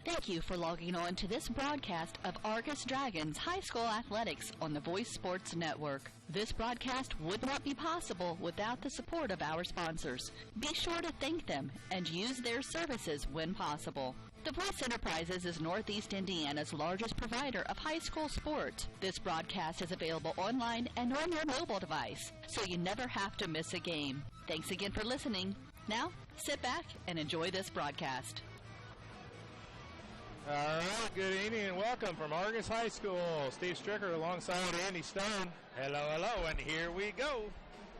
Thank you for logging on to this broadcast of Argos Dragons High School Athletics on the Voice Sports Network. This broadcast would not be possible without the support of our sponsors. Be sure to thank them and use their services when possible. The Voice Enterprises is Northeast Indiana's largest provider of high school sports. This broadcast is available online and on your mobile device, so you never have to miss a game. Thanks again for listening. Now, sit back and enjoy this broadcast. All right, good evening and welcome from Argos High School. Steve Stricker alongside Andy Stone. Hello, and here we go.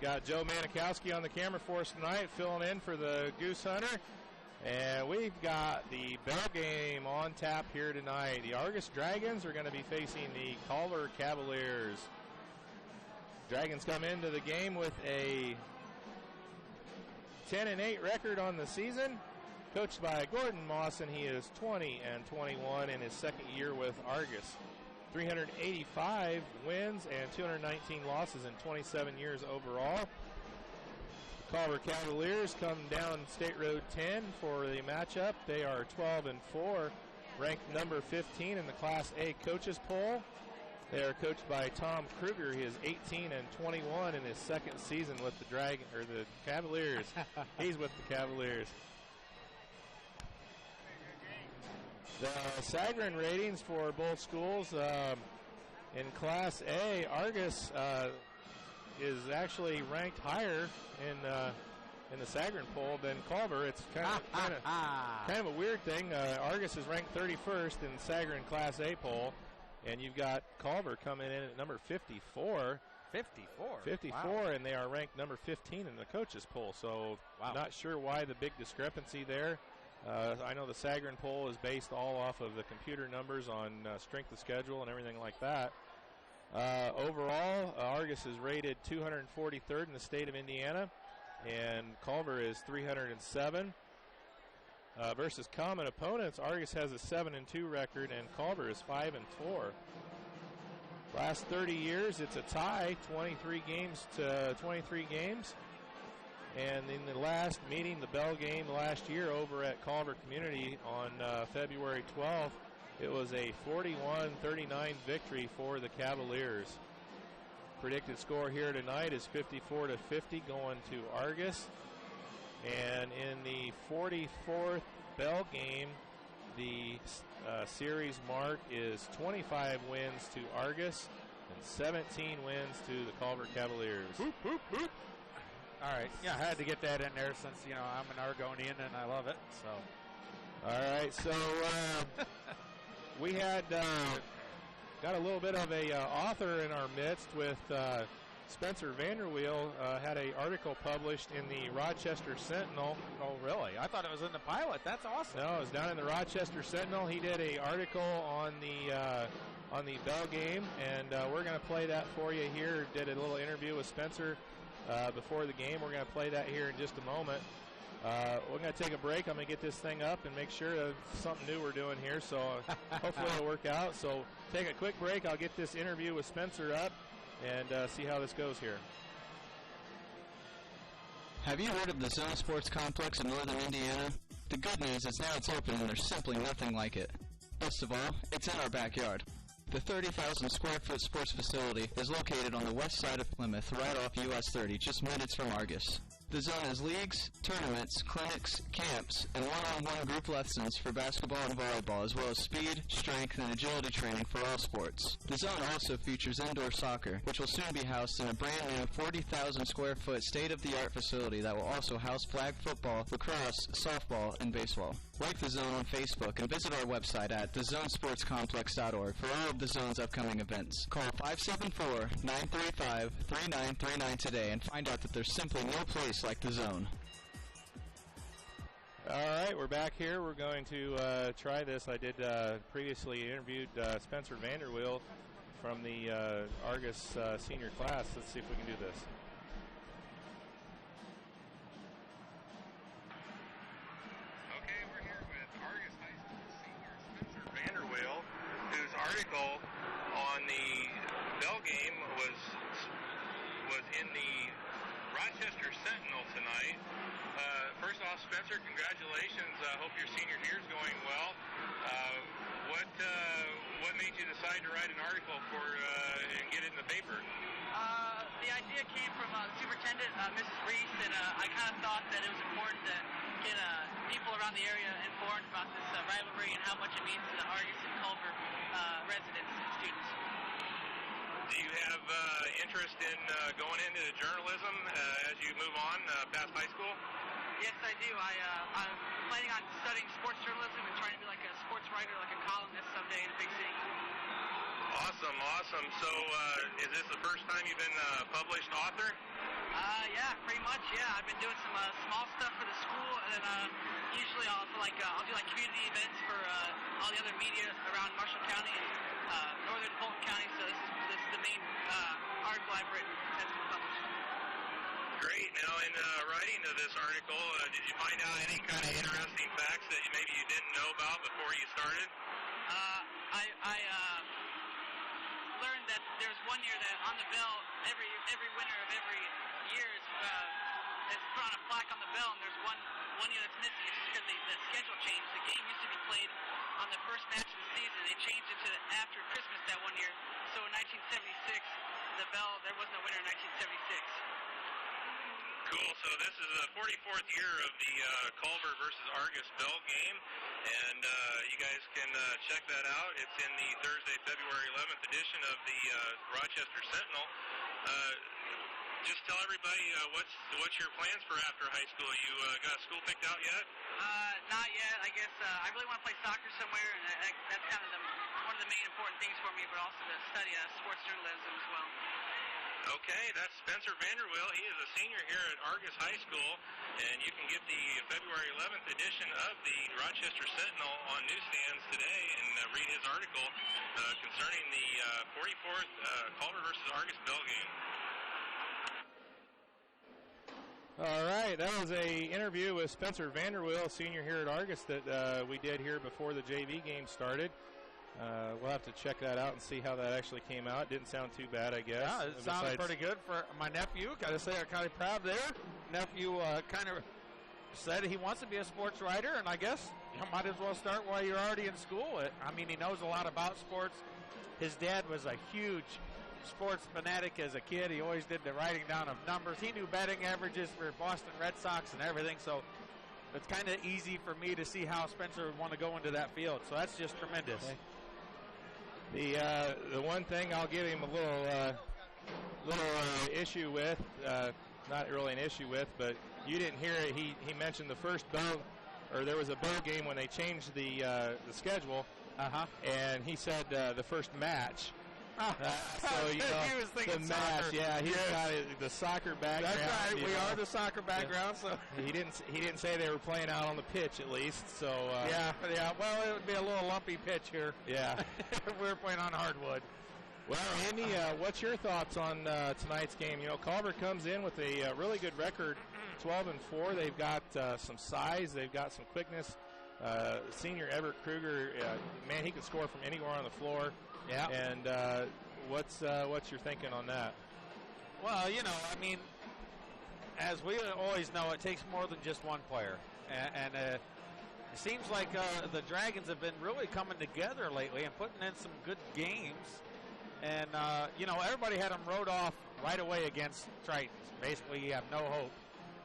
Got Joe Manikowski on the camera for us tonight, filling in for the Goose Hunter. And we've got the bell game on tap here tonight. The Argos Dragons are going to be facing the Culver Cavaliers. Dragons come into the game with a 10-8 record on the season. Coached by Gordon Mawson, he is 20-21 in his second year with Argos. 385 wins and 219 losses in 27 years overall. The Culver Cavaliers come down State Road 10 for the matchup. They are 12-4, ranked number 15 in the Class A coaches poll. They are coached by Tom Kruger. He is 18-21 in his second season with the the Cavaliers. He's with the Cavaliers. The Sagarin ratings for both schools in Class A, Argos is actually ranked higher in the Sagarin poll than Culver. It's kind of a weird thing. Argos is ranked 31st in the Sagarin Class A poll, and you've got Culver coming in at number 54. 54? 54, wow. And they are ranked number 15 in the coaches poll. So not sure why the big discrepancy there. I know the Sagarin poll is based all off of the computer numbers on strength of schedule and everything like that. Overall, Argos is rated 243rd in the state of Indiana, and Culver is 307. Versus common opponents, Argos has a 7-2 record, and Culver is 5-4. Last 30 years, it's a tie, 23 games to 23 games. And in the last meeting, the bell game last year over at Culver Community on February 12th, it was a 41-39 victory for the Cavaliers. Predicted score here tonight is 54-50 going to Argos. And in the 44th bell game, the series mark is 25 wins to Argos and 17 wins to the Culver Cavaliers. Boop, boop, boop. All right, yeah, I had to get that in there since, I'm an Argonian and I love it, so. All right, so we had got a little bit of a author in our midst with Spencer Vanderweel, had an article published in the Rochester Sentinel. Oh, really? I thought it was in the Pilot. That's awesome. No, it was down in the Rochester Sentinel. He did an article on the bell game, and we're going to play that for you here. Did a little interview with Spencer before the game. We're going to play that here in just a moment. We're going to take a break. I'm going to get this thing up and make sure that something new we're doing here, so hopefully it'll work out. So take a quick break. I'll get this interview with Spencer up and see how this goes here. Have you heard of the Zone Sports Complex in northern Indiana? The good news is now it's open and there's simply nothing like it. Best of all, it's in our backyard. The 30,000 square foot sports facility is located on the west side of Plymouth, right off US 30, just minutes from Argos. The Zone has leagues, tournaments, clinics, camps, and one-on-one group lessons for basketball and volleyball, as well as speed, strength, and agility training for all sports. The Zone also features indoor soccer, which will soon be housed in a brand new 40,000 square foot state-of-the-art facility that will also house flag football, lacrosse, softball, and baseball. Like the Zone on Facebook and visit our website at thezonesportscomplex.org for all of the Zone's upcoming events. Call 574-935-3939 today and find out that there's simply no place like the Zone. All right, we're back here. We're going to try this. I did previously interviewed Spencer Vanderweel from the Argos senior class. Let's see if we can do this. Okay, we're here with Argos High School senior Spencer Vanderweel, whose article on the bell game was in the Rochester Sentinel tonight. First off, Spencer, brother, congratulations. Hope your senior year is going well. What made you decide to write an article and get it in the paper? The idea came from the superintendent, Mrs. Reese, and I kind of thought that it was important to get people around the area informed about this rivalry and how much it means to the Argos and Culver residents and students. Do you have interest in going into journalism as you move on past high school? Yes, I do. I'm planning on studying sports journalism and trying to be like a sports writer, like a columnist someday in a big city. Awesome. So is this the first time you've been a published author? Yeah, pretty much. Yeah, I've been doing some small stuff for the school, and then usually I'll do like community events for all the other media around Marshall County and northern Fulton County. So this is the main article I've written that's been published. Great. Now, in writing to this article, did you find out any kind of interesting facts that maybe you didn't know about before you started? I learned that there's one year that on the bell, every winner of every year is put on a plaque on the bell, and there's one year that's missing. It's just because the schedule changed. The game used to be played on the first match of the season. They changed it to after Christmas that one year. So in 1976, there was no winner in 1976. Cool. So this is the 44th year of the Culver versus Argos Bell game, and you guys can check that out. It's in the Thursday, February 11th edition of the Rochester Sentinel. Just tell everybody what's your plans for after high school. You got school picked out yet? Not yet. I guess I really want to play soccer somewhere, and that's kind of one of the main important things for me, but also to study sports journalism as well. Okay, that's Spencer Vanderwill. He is a senior here at Argos High School, and you can get the February 11th edition of the Rochester Sentinel on newsstands today and read his article concerning the 44th Culver versus Argos Bell game. All right, that was a interview with Spencer Vanderwill, senior here at Argos, that we did here before the JV game started. We'll have to check that out and see how that actually came out. Didn't sound too bad, I guess. Yeah, it sounded pretty good for my nephew. Got to say, I'm kind of proud there. Nephew kind of said he wants to be a sports writer, and I guess you might as well start while you're already in school. I mean, he knows a lot about sports. His dad was a huge sports fanatic as a kid. He always did the writing down of numbers. He knew betting averages for Boston Red Sox and everything, so it's kind of easy for me to see how Spencer would want to go into that field. So that's just tremendous. Okay. The one thing I'll give him a little issue with, not really an issue with, but you didn't hear it. He mentioned the first bowl, or there was a bowl game when they changed the schedule, and he said the first match. So you know, he was thinking the match, soccer. yeah, he's got the soccer background. That's right, we are the soccer background. Yeah. So he didn't say they were playing out on the pitch at least. So yeah. Well, it would be a little lumpy pitch here. Yeah, we were playing on hardwood. Well, Andy, what's your thoughts on tonight's game? You know, Culver comes in with a really good record, 12-4. They've got some size, they've got some quickness. Senior Everett Kruger, man, he could score from anywhere on the floor. Yeah. And what's your thinking on that? Well, you know, I mean, as we always know, it takes more than just one player. And it seems like the Dragons have been really coming together lately and putting in some good games. And, you know, everybody had them rode off right away against Tritons. Basically, you have no hope.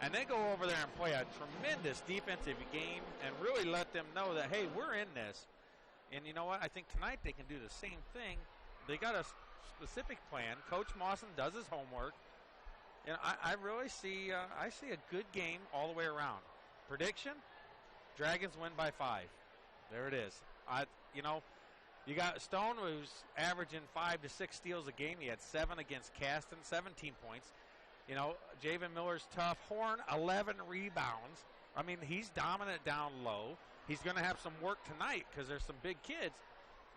And they go over there and play a tremendous defensive game and really let them know that, hey, we're in this. And you know what? I think tonight they can do the same thing. They got a specific plan. Coach Mawson does his homework. And I really see I see a good game all the way around. Prediction, Dragons win by 5. There it is. You know, you got Stone, who's averaging 5 to 6 steals a game. He had 7 against Caston, 17 points. You know, Javen Miller's tough. Horn, 11 rebounds. I mean, he's dominant down low. He's going to have some work tonight because there's some big kids.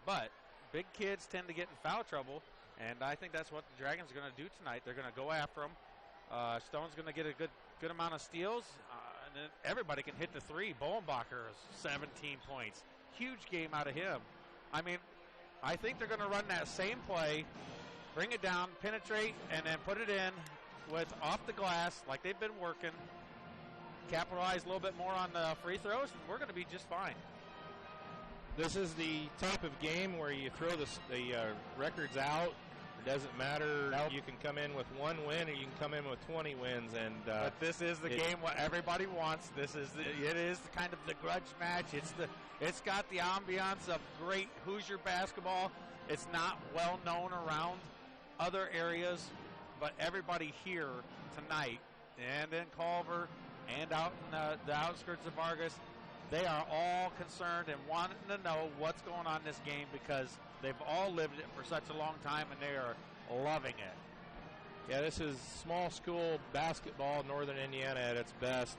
But big kids tend to get in foul trouble, and I think that's what the Dragons are going to do tonight. They're going to go after him. Stone's going to get a good amount of steals, and then everybody can hit the three. Bolenbacher is 17 points. Huge game out of him. I mean, I think they're going to run that same play, bring it down, penetrate, and then put it in with off the glass like they've been working. capitalize a little bit more on the free throws, we're going to be just fine. This is the type of game where you throw the records out. It doesn't matter. Nope. You can come in with 1 win or you can come in with 20 wins. But this is the game what everybody wants. It is kind of the grudge match. It's got the ambiance of great Hoosier basketball. It's not well known around other areas, but everybody here tonight and in Culver and out in the outskirts of Argos, they are all concerned and wanting to know what's going on in this game because they've all lived it for such a long time and they are loving it. Yeah, this is small school basketball, Northern Indiana at its best,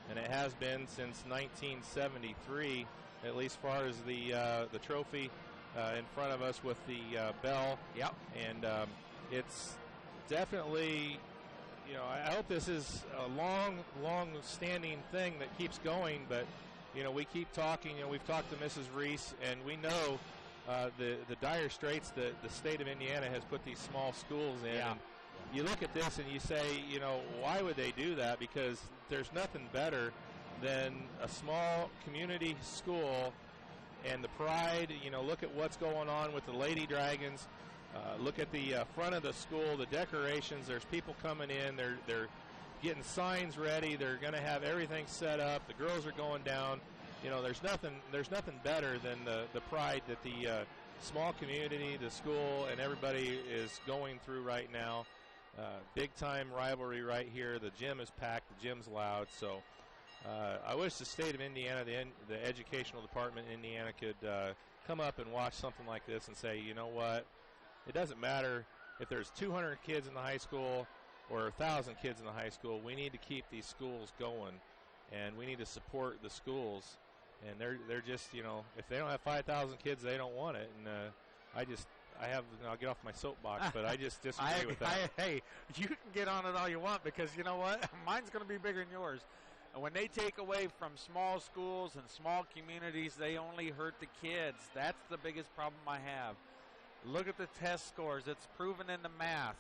and it has been since 1973, at least as far as the trophy in front of us with the bell. Yep. And it's definitely, I hope this is a long-standing thing that keeps going, but we keep talking. We've talked to Mrs. Reese, and we know the dire straits that the state of Indiana has put these small schools in. Yeah. And you look at this and you say, why would they do that? Because there's nothing better than a small community school and the pride. Look at what's going on with the Lady Dragons. Look at the front of the school, the decorations. There's people coming in. They're getting signs ready. They're going to have everything set up. The girls are going down. There's nothing better than the pride that the small community, the school, and everybody is going through right now. Big time rivalry right here. The gym is packed. The gym's loud. So I wish the state of Indiana, the educational department in Indiana, could come up and watch something like this and say, you know what? It doesn't matter if there's 200 kids in the high school or 1,000 kids in the high school. We need to keep these schools going, and we need to support the schools. And they're just, if they don't have 5,000 kids, they don't want it. And I'll get off my soapbox, but I just disagree with that. Hey, you can get on it all you want because you know what? Mine's going to be bigger than yours. And when they take away from small schools and small communities, they only hurt the kids. That's the biggest problem I have. Look at the test scores. It's proven in the math.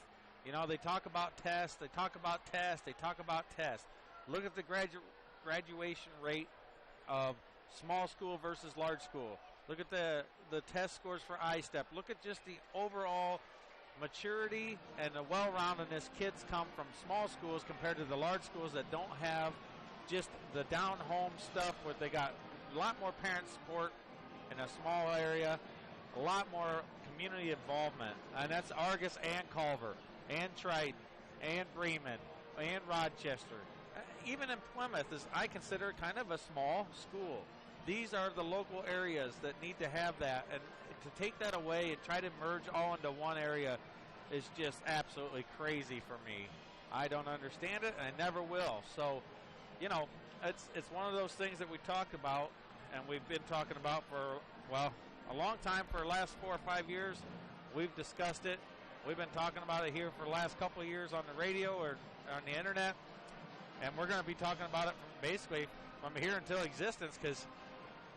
They talk about tests. They talk about tests. They talk about tests. Look at the graduation rate of small school versus large school. Look at the test scores for I-STEP. Look at just the overall maturity and the well-roundedness kids come from small schools compared to the large schools that don't have just the down-home stuff where they got a lot more parent support in a small area, a lot more community involvement. And that's Argos and Culver and Triton and Bremen and Rochester. Even in Plymouth, I consider kind of a small school. These are the local areas that need to have that. And to take that away and try to merge all into one area is just absolutely crazy for me. I don't understand it, and I never will. So, it's one of those things that we talked about, and we've been talking about for, a long time. For the last 4 or 5 years. We've discussed it. We've been talking about it here for the last couple of years on the radio or on the internet. And we're going to be talking about it from here until existence because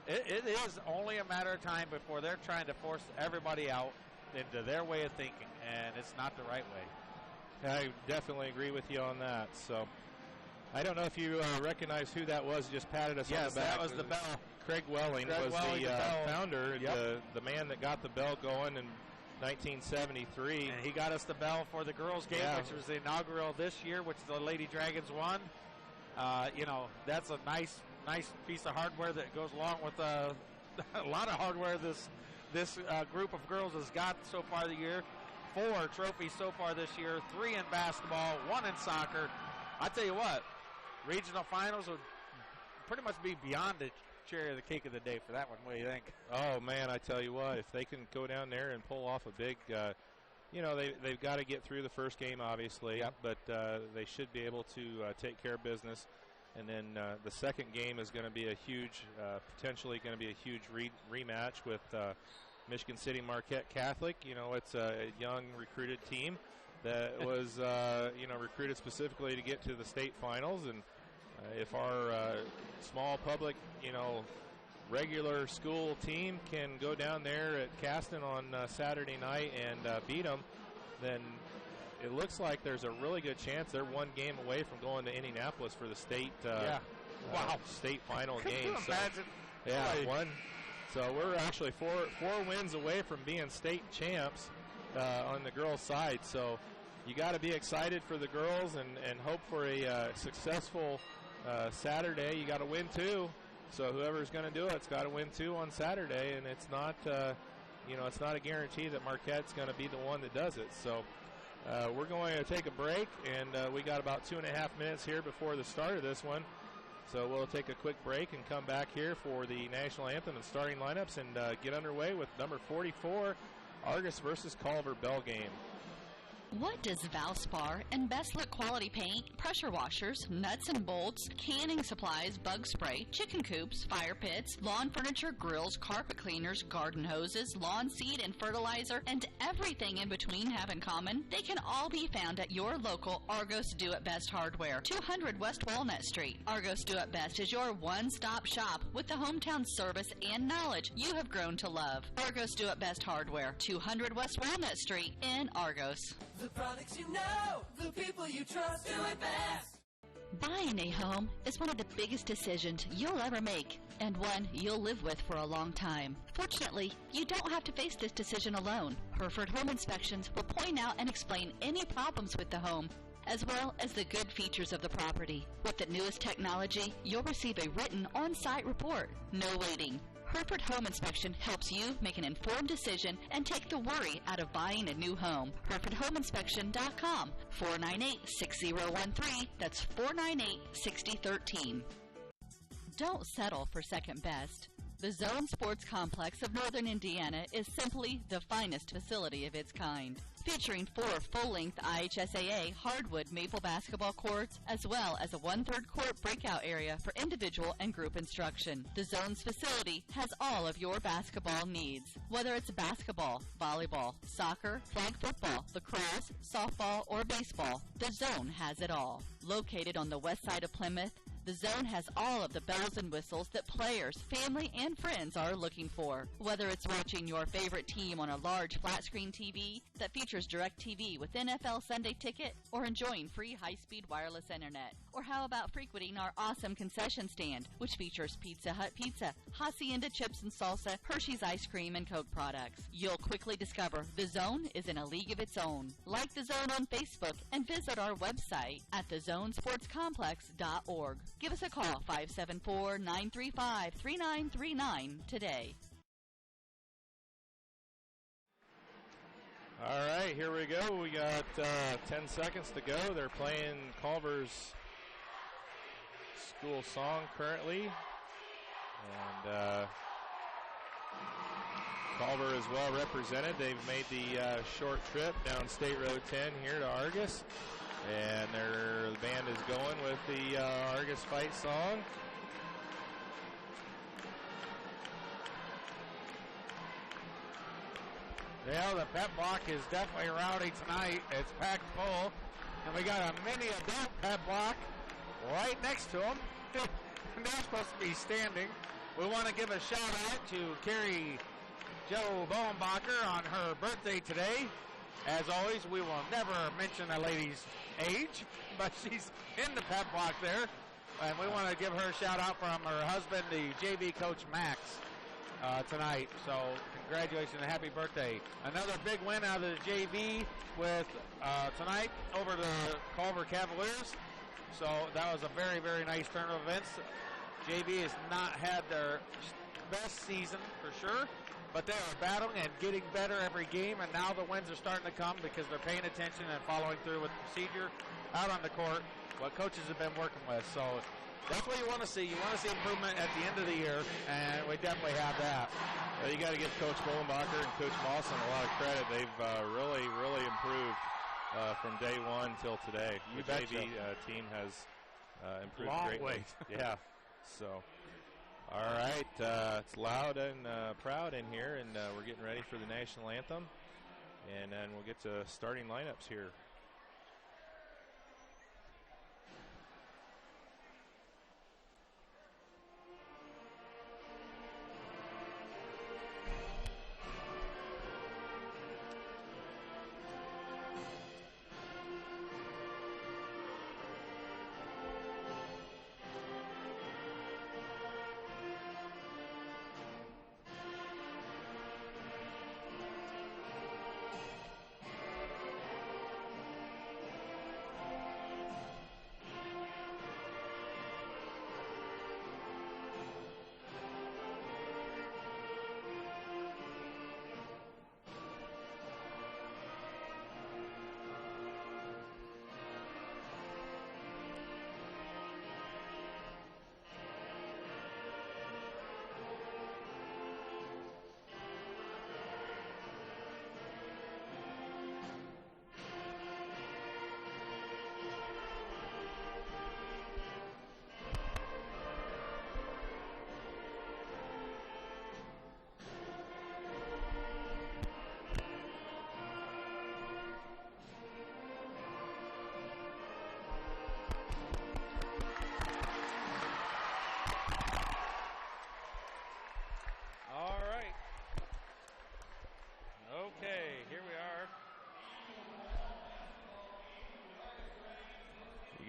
it is only a matter of time before they're trying to force everybody out into their way of thinking, and it's not the right way. I definitely agree with you on that. So I don't know if you recognize who that was who just patted us on the back. Yes, that was the bell. Craig Welling was the founder, yep. the man that got the bell going in 1973. And he got us the bell for the girls' game, which was the inaugural this year, which the Lady Dragons won. That's a nice piece of hardware that goes along with a lot of hardware this group of girls has got so far this year. 4 trophies so far this year, 3 in basketball, 1 in soccer. I tell you what, regional finals would pretty much be beyond the cherry of the cake of the day for that one. What do you think? Oh, man, I tell you what, if they can go down there and pull off a big, they've got to get through the first game, obviously, yep. But they should be able to take care of business. And then the second game is going to be potentially going to be a huge rematch with Michigan City Marquette Catholic. It's a young recruited team that was, recruited specifically to get to the state finals. And if our small public, regular school team can go down there at Caston on Saturday night and beat them, then it looks like there's a really good chance they're one game away from going to Indianapolis for the state state final game. Could you imagine? Yeah, one. So we're actually four wins away from being state champs on the girls' side. So you got to be excited for the girls and hope for a successful Saturday. You got to win two. So whoever's going to do it's got to win two on Saturday, and it's not, it's not a guarantee that Marquette's going to be the one that does it. So we're going to take a break, and we got about 2.5 minutes here before the start of this one. So we'll take a quick break and come back here for the national anthem and starting lineups and get underway with number 44, Argos versus Culver bell game. What does Valspar and Best Look quality paint, pressure washers, nuts and bolts, canning supplies, bug spray, chicken coops, fire pits, lawn furniture, grills, carpet cleaners, garden hoses, lawn seed and fertilizer, and everything in between have in common? They can all be found at your local Argos Do It Best Hardware, 200 West Walnut Street. Argos Do It Best is your one-stop shop with the hometown service and knowledge you have grown to love. Argos Do It Best Hardware, 200 West Walnut Street in Argos. The products you know, the people you trust, do it best. Buying a home is one of the biggest decisions you'll ever make, and one you'll live with for a long time. Fortunately, you don't have to face this decision alone. Hereford Home Inspections will point out and explain any problems with the home, as well as the good features of the property. With the newest technology, you'll receive a written on-site report. No waiting. Hereford Home Inspection helps you make an informed decision and take the worry out of buying a new home. HerefordHomeInspection.com, 498-6013. That's 498-6013. Don't settle for second best. The Zone Sports Complex of Northern Indiana is simply the finest facility of its kind, featuring 4 full-length IHSAA hardwood maple basketball courts, as well as a 1/3 court breakout area for individual and group instruction. The Zone's facility has all of your basketball needs, whether it's basketball, volleyball, soccer, flag football, lacrosse, softball, or baseball. The Zone has it all. Located on the west side of Plymouth, the Zone has all of the bells and whistles that players, family, and friends are looking for. Whether it's watching your favorite team on a large flat-screen TV that features DirecTV with NFL Sunday Ticket, or enjoying free high-speed wireless internet. Or how about frequenting our awesome concession stand, which features Pizza Hut Pizza, Hacienda Chips and Salsa, Hershey's Ice Cream, and Coke products. You'll quickly discover the Zone is in a league of its own. Like the Zone on Facebook and visit our website at thezonesportscomplex.org. Give us a call, 574-935-3939 today. All right, here we go. We got 10 seconds to go. They're playing Culver's school song currently. And Culver is well represented. They've made the short trip down State Road 10 here to Argos. And the band is going with the Argos fight song. Yeah, the pep block is definitely rowdy tonight. It's packed full. And we got a mini adult pep block right next to them. They're supposed to be standing. We want to give a shout out to Carrie Jo Bowenbacher on her birthday today. As always, we will never mention a lady's age, but she's in the pep block there. And we want to give her a shout out from her husband, the JV coach Max, tonight. So congratulations and happy birthday. Another big win out of the JV with tonight over the Culver Cavaliers. So that was a very, very nice turn of events. JV has not had their best season for sure, but they are battling and getting better every game, and now the wins are starting to come because they're paying attention and following through with the procedure out on the court, what coaches have been working with. So that's what you want to see. You want to see improvement at the end of the year, and we definitely have that. Well, you got to give Coach Bowenbacher and Coach Mawson a lot of credit. They've really, really improved from day one till today. The JV team has improved greatly. Yeah. So, all right, it's loud and proud in here, and we're getting ready for the national anthem, and then we'll get to starting lineups here.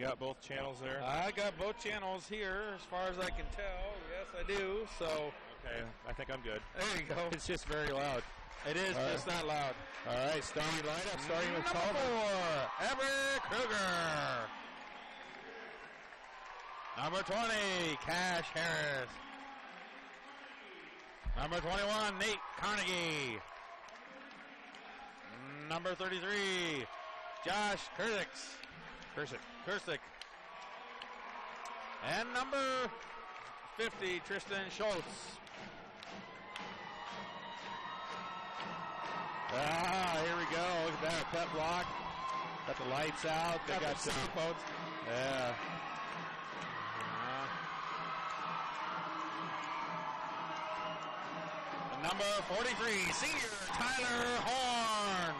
got both channels there? I got both channels here, as far as I can tell. Yes, I do. So okay, I think I'm good. there you go. It's just very loud. It is just that loud. All right, starting lineup, starting with Number Culver. 4, Everett Kruger. Number 20, Cash Harris. Number 21, Nate Carnegie. Number 33, Josh Kursick. And number 50, Tristan Schultz. Here we go. Look at that pep block. Got the lights out. They got cell phones. Yeah. Number 43, senior Tyler Horn.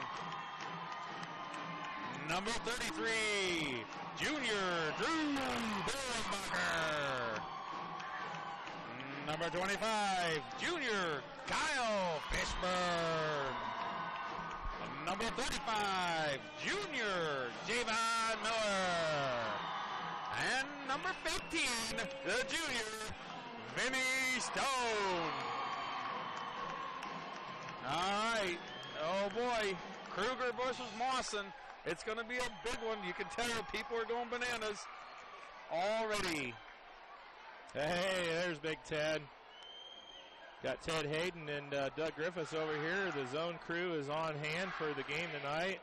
Number 33, junior Drew Borenbacher. Number 25, junior Kyle Fishburne. Number 35, junior Javon Miller. And number 15, the junior Vinny Stone. All right. Oh, boy. Kruger versus Mawson. It's going to be a big one. You can tell people are going bananas already. Hey, there's Big Ted. Got Ted Hayden and Doug Griffiths over here. The zone crew is on hand for the game tonight.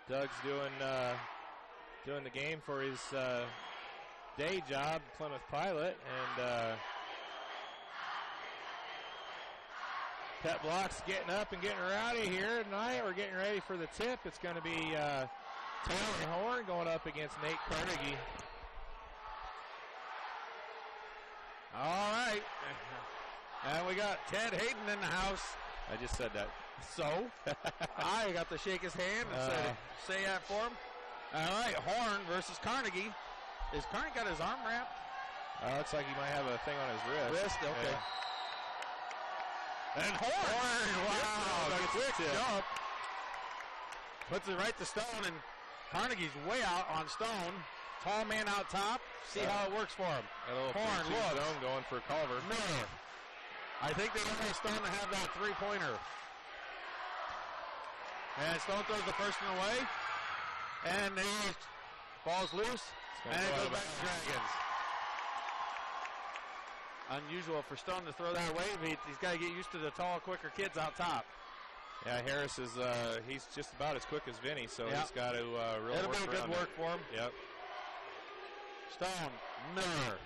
Doug's doing the game for his day job, Plymouth Pilot, and Pet Block's getting up and getting rowdy here tonight. We're getting ready for the tip. It's going to be Taylor Horn going up against Nate Carnegie. All right. And we got Ted Hayden in the house. I just said that. So, I got to shake his hand and say that for him. All right, Horn versus Carnegie. Is Carnegie got his arm wrapped? Looks like he might have a thing on his wrist. Okay. Yeah. And Horn, wow, quick jump. Puts it right to Stone, and Carnegie's way out on Stone. Tall man out top. See how it works for him. Horn, Stone going for Culver. Miller. I think they want Stone to have that three-pointer. And Stone throws the first one away. And the ball's loose. And it goes back to Dragons. Unusual for Stone to throw that away. He's got to get used to the tall, quicker kids out top. Yeah, Harris is he's just about as quick as Vinny, so he's got to really It'll work be good work for him. Yep. Stone, Miller.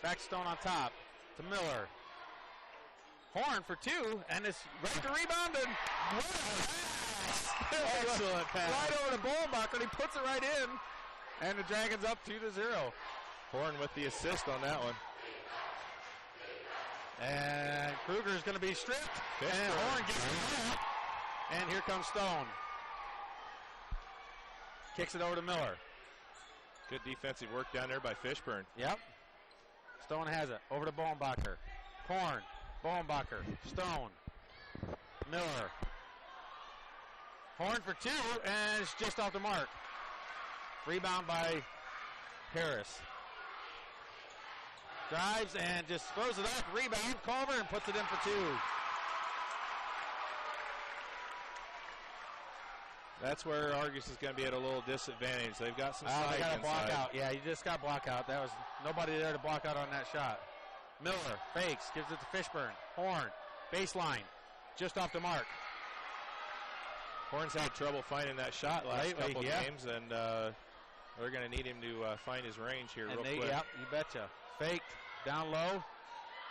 Back Stone on top to Miller. Horn for two, and it's right to rebound, and what a pass! Excellent pass. Right over to Bolenbacher, and he puts it right in, and the Dragons up 2-0. Horn with the assist on that one. And Kruger's going to be stripped, and Horn gets it. And here comes Stone. Kicks it over to Miller. Good defensive work down there by Fishburne. Yep. Stone has it. Over to Bolenbacher. Horn. Bolenbacher. Stone. Miller. Horn for two, and it's just off the mark. Rebound by Harris. Drives and just throws it up. Rebound. Culver and puts it in for two. That's where Argos is going to be at a little disadvantage. They've got some size They got to block inside. out. Yeah, you just got block out. That was nobody there to block out on that shot. Miller fakes, gives it to Fishburne. Horn, baseline, just off the mark. Horn's had trouble finding that shot last couple games, and they're going to need him to find his range here real quick. Yep, you betcha. Faked, down low.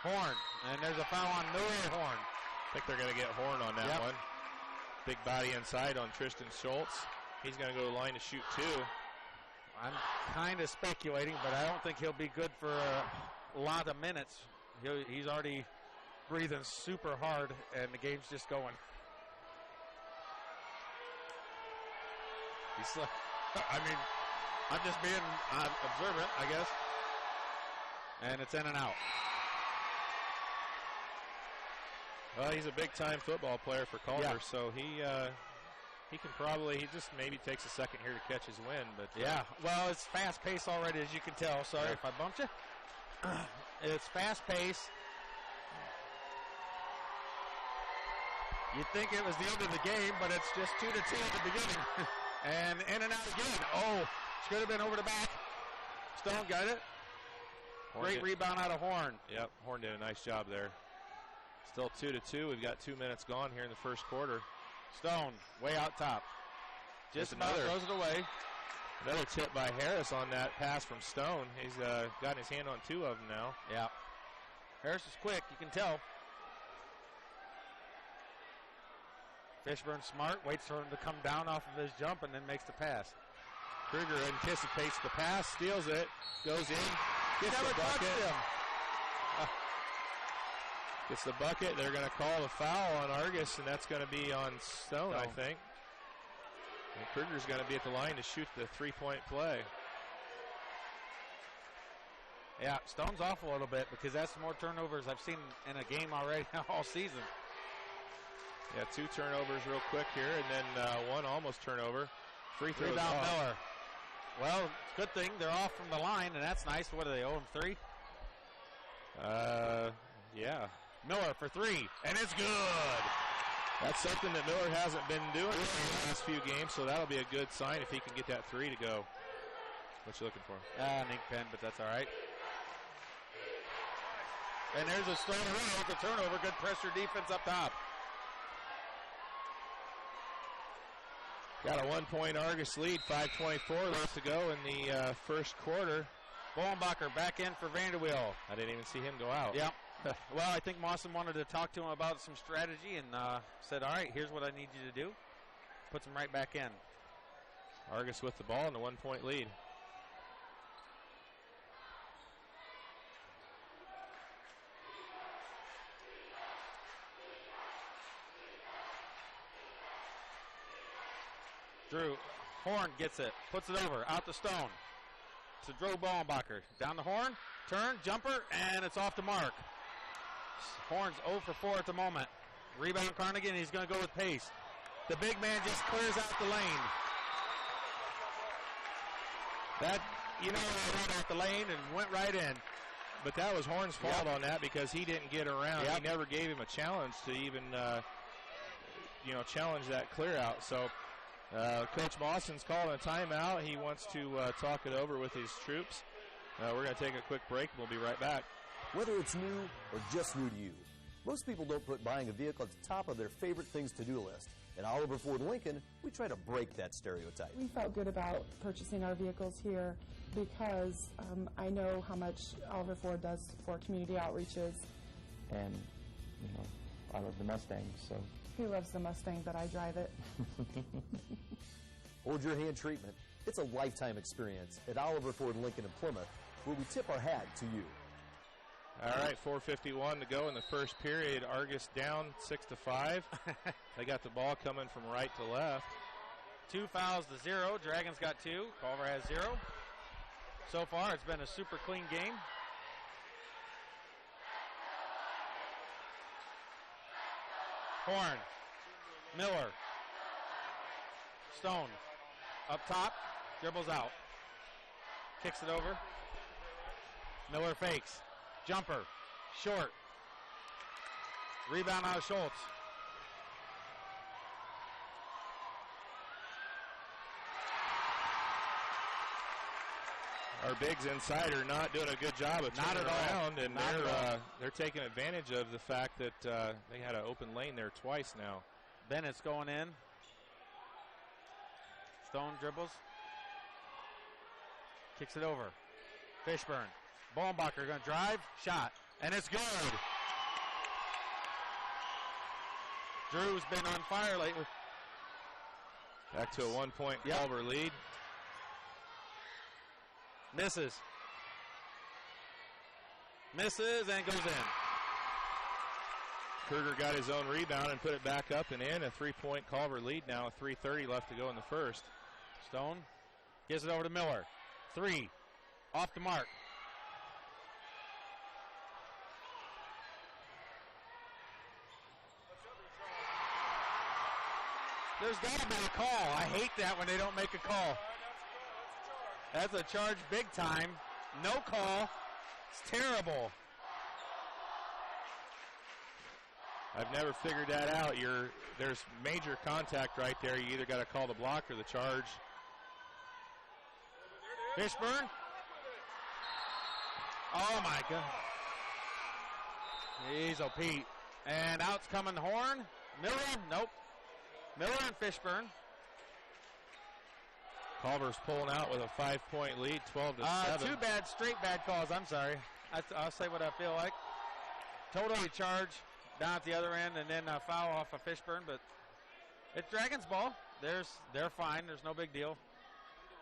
Horn, and there's a foul on Miller. Horn. I think they're going to get Horn on that one. Big body inside on Tristan Schultz. He's going to go to the line to shoot two. I'm kind of speculating, but I don't think he'll be good for a lot of minutes. He's already breathing super hard, and the game's just going. I'm just being observant, I guess. And it's in and out. Well, he's a big-time football player for Culver, so he He just maybe takes a second here to catch his wind. But yeah, well, it's fast pace already, as you can tell. Sorry if I bumped you. It's fast pace. You'd think it was the end of the game, but it's just 2-2 at the beginning. And in and out again. Oh, should have been over the back. Stone got it. Great rebound out of Horn. Yep, Horn did a nice job there. Still 2-2. We've got 2 minutes gone here in the first quarter. Stone, way out top. Just about throws it away. Another tip by Harris on that pass from Stone. He's gotten his hand on 2 of them now. Yeah. Harris is quick, you can tell. Fishburne smart, waits for him to come down off of his jump and then makes the pass. Kruger anticipates the pass, steals it, goes in, gets the bucket. Gets the bucket. They're going to call the foul on Argos, and that's going to be on Stone, I think. And Kruger's going to be at the line to shoot the 3-point play. Yeah, Stone's off a little bit because that's more turnovers I've seen in a game already all season. Yeah, 2 turnovers real quick here, and then 1 almost turnover. Free throw. Rebound Miller. Well, good thing they're off from the line, and that's nice. What are they, 0-3? Yeah. Miller for 3, and it's good. That's something that Miller hasn't been doing in the last few games, so that'll be a good sign if he can get that 3 to go. What you looking for? An ink pen, but that's all right. And there's a Stone run with the turnover. Good pressure defense up top. Got a 1-point Argos lead, 5:24 left to go in the first quarter. Bolenbacher back in for Vanderweel. I didn't even see him go out. Yep. Well, I think Mawson wanted to talk to him about some strategy and said, all right, here's what I need you to do. Puts him right back in. Argos with the ball and a 1-point lead. Drew, Horn gets it, puts it over, out to Stone. To Drew Bolenbacher. Down the Horn, turn, jumper, and it's off the mark. Horn's 0 for 4 at the moment. Rebound Carnegie, he's going to go with pace. The big man just clears out the lane. That, went out the lane and went right in. But that was Horn's fault on that because he didn't get around. Yep. He never gave him a challenge to even, challenge that clear out. So Coach Mawson's calling a timeout. He wants to talk it over with his troops. We're going to take a quick break, and we'll be right back. Whether it's new or just new to you, most people don't put buying a vehicle at the top of their favorite things to-do list. At Oliver Ford Lincoln, we try to break that stereotype. We felt good about purchasing our vehicles here because I know how much Oliver Ford does for community outreaches. And, I love the Mustang, so. He loves the Mustang, but I drive it. Hold your hand treatment. It's a lifetime experience at Oliver Ford Lincoln in Plymouth, where we tip our hat to you. All right, 4:51 to go in the first period. Argos down 6-5. They got the ball coming from right to left. 2 fouls to 0. Dragons got 2. Culver has 0. So far, it's been a super clean game. Horn. Miller. Stone. Up top. Dribbles out. Kicks it over. Miller fakes. Jumper. Short. Rebound out of Schultz. Our bigs inside are not doing a good job of turning around, and they're taking advantage of the fact that they had an open lane there twice now. Bennett's going in. Stone dribbles. Kicks it over. Fishburne. Bolenbacher going to drive. Shot. And it's good. Drew's been on fire lately. Back to a 1-point Culver lead. Misses. Misses and goes in. Kruger got his own rebound and put it back up and in. A 3-point Culver lead now. 3:30 left to go in the first. Stone gives it over to Miller. 3. Off the mark. There's got to be a call. I hate that when they don't make a call. That's a charge big time. No call. It's terrible. I've never figured that out. There's major contact right there. You either got to call the block or the charge. Fishburne. Oh, my God. Jeez, oh, Pete. And out's coming Horn. Miller? Nope. Miller and Fishburne. Culver's pulling out with a 5-point lead, 12-7. Two straight bad calls. I'm sorry. I'll say what I feel like. Totally charge down at the other end, and then a foul off of Fishburne. But it's Dragons ball. They're fine. There's no big deal.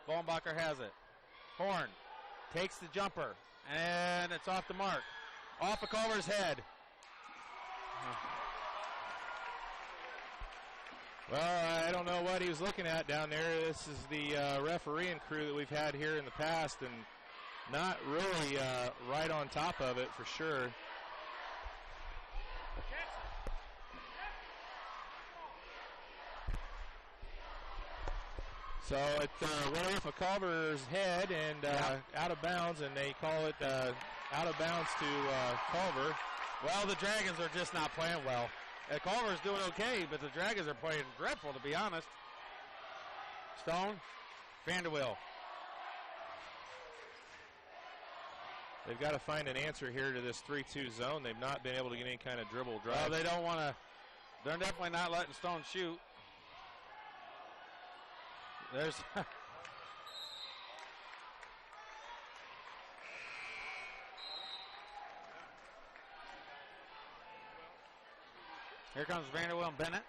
Vollenbacher has it. Horn takes the jumper, and it's off the mark. Off of Culver's head. Well, I don't know what he was looking at down there. This is the refereeing crew that we've had here in the past, and not really right on top of it for sure. So it went off of Culver's head and out of bounds, and they call it out of bounds to Culver. Well, the Dragons are just not playing well. Culver's doing okay, but the Dragons are playing dreadful, to be honest. Stone, Vanderwill. They've got to find an answer here to this 3-2 zone. They've not been able to get any kind of dribble drive. Well, they don't want to. They're definitely not letting Stone shoot. There's. Here comes Vanderwill and Bennett.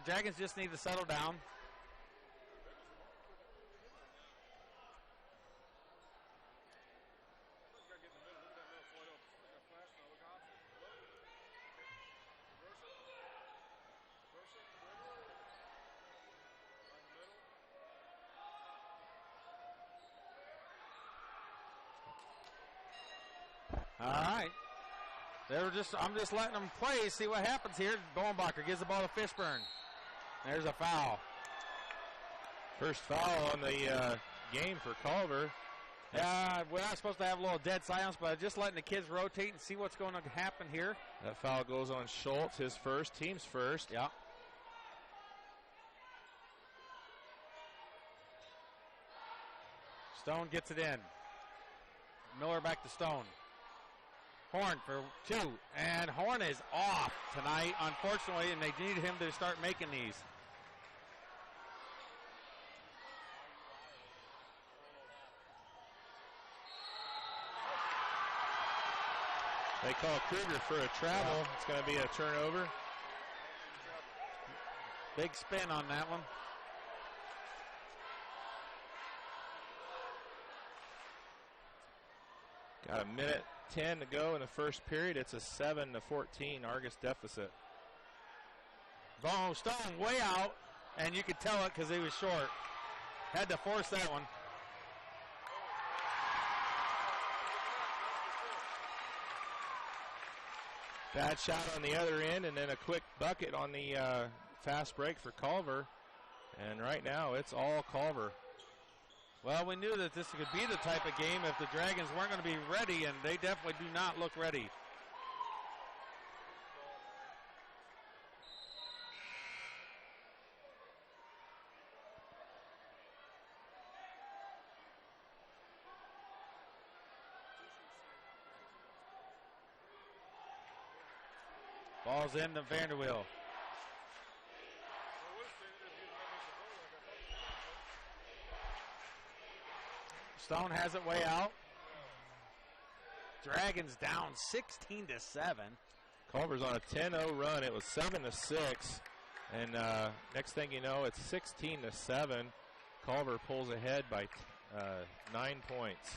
Dragons just need to settle down. All right. I'm just letting them play, see what happens here. Vollenbacher gives the ball to Fishburne. There's a foul. First foul on the game for Culver. Yeah, we're not supposed to have a little dead silence, but just letting the kids rotate and see what's going to happen here. That foul goes on Schultz, his first, team's first. Yeah. Stone gets it in. Miller back to Stone. Horn for 2, and Horn is off tonight, unfortunately, and they need him to start making these. They call Kruger for a travel. Yeah. It's going to be a turnover. Big spin on that one. Got a minute 10 to go in the first period. It's a 7-14 Argos deficit. Stone way out, and you could tell it because he was short. Had to force that one. Bad shot on the other end, and then a quick bucket on the fast break for Culver. And right now, it's all Culver. Well, we knew that this could be the type of game if the Dragons weren't going to be ready, and they definitely do not look ready. Ball's in to Vanderwill. Stone has it way out. Dragons down 16-7. Culver's on a 10-0 run. It was 7-6. And next thing you know, it's 16-7. Culver pulls ahead by 9 points.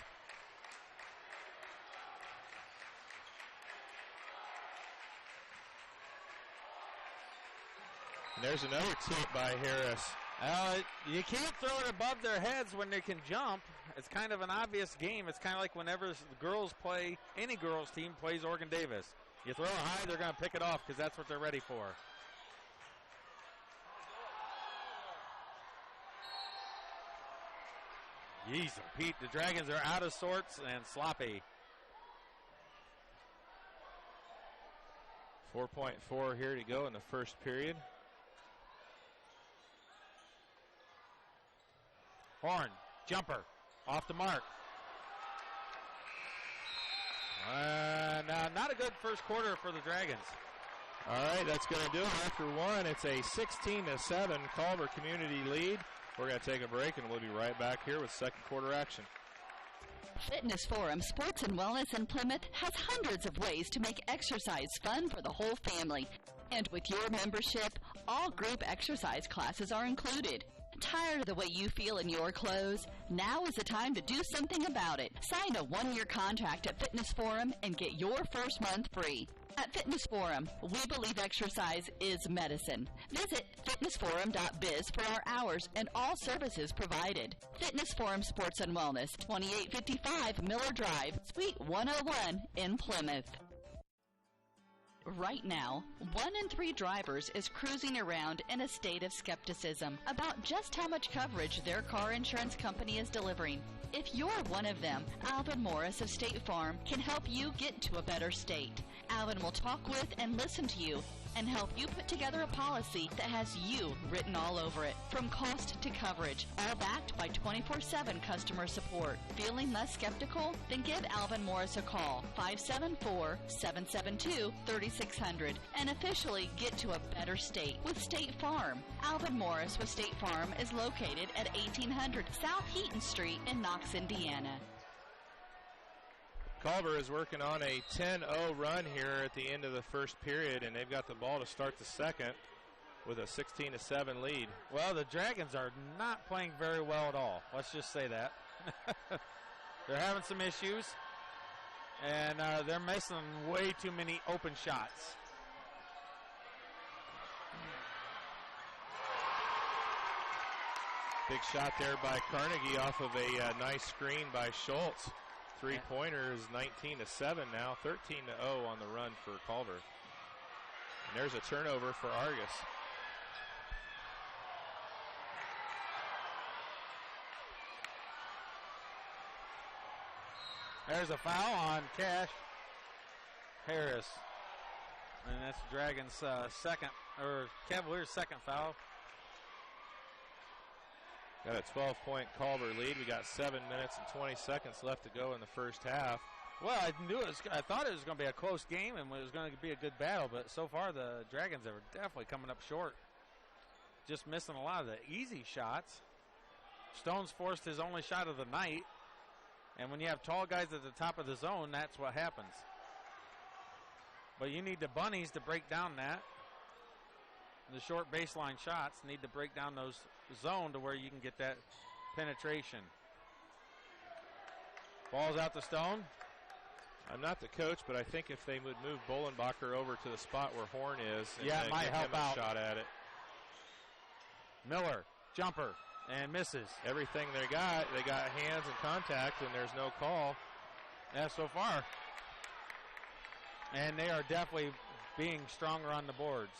And there's another tip by Harris. You can't throw it above their heads when they can jump. It's kind of an obvious game. It's kind of like whenever the girls play, any girls team plays Oregon Davis. You throw it high, they're going to pick it off because that's what they're ready for. Jeez, Pete, the Dragons are out of sorts and sloppy. 4.4 here to go in the first period. Horn, jumper, off the mark. Not a good first quarter for the Dragons. All right, that's going to do it. After one, it's a 16-7 Culver Community lead. We're going to take a break, and we'll be right back here with second quarter action. Fitness Forum Sports and Wellness in Plymouth has hundreds of ways to make exercise fun for the whole family. And with your membership, all group exercise classes are included. Tired of the way you feel in your clothes? Now is the time to do something about it. Sign a one-year contract at Fitness Forum and get your first month free. At Fitness Forum, we believe exercise is medicine. Visit fitnessforum.biz for our hours and all services provided. Fitness Forum Sports and Wellness, 2855 Miller Drive, Suite 101 in Plymouth. Right now, 1 in 3 drivers is cruising around in a state of skepticism about just how much coverage their car insurance company is delivering. If you're one of them, Alvin Morris of State Farm can help you get to a better state. Alvin will talk with and listen to you and help you put together a policy that has you written all over it, from cost to coverage, all backed by 24/7 customer support. Feeling less skeptical? Then give Alvin Morris a call, 574-772-3600, and officially get to a better state with State Farm. Alvin Morris with State Farm is located at 1800 South Heaton Street in Knox, Indiana. Culver is working on a 10-0 run here at the end of the first period, and they've got the ball to start the second with a 16-7 lead. Well, the Dragons are not playing very well at all. Let's just say that. They're having some issues, and they're missing way too many open shots. Big shot there by Carnegie off of a nice screen by Schultz. Three-pointer is 19-7 now, 13-0 on the run for Culver. And there's a turnover for Argos. There's a foul on Cash Harris. And that's Dragons' second, or Cavaliers' second foul. Got a 12-point Culver lead. We got 7 minutes and 20 seconds left to go in the first half. Well, I thought it was going to be a close game and it was going to be a good battle, but so far the Dragons are definitely coming up short. Just missing a lot of the easy shots. Stone's forced his only shot of the night, and when you have tall guys at the top of the zone, that's what happens. But you need the bunnies to break down that. The short baseline shots need to break down those zone to where you can get that penetration. Ball's out to Stone. I'm not the coach, but I think if they would move Bolenbacher over to the spot where Horn is, and it might help him a out. Shot at it. Miller, jumper, and misses. Everything they got hands and contact, and there's no call. Yeah, so far. And they are definitely being stronger on the boards.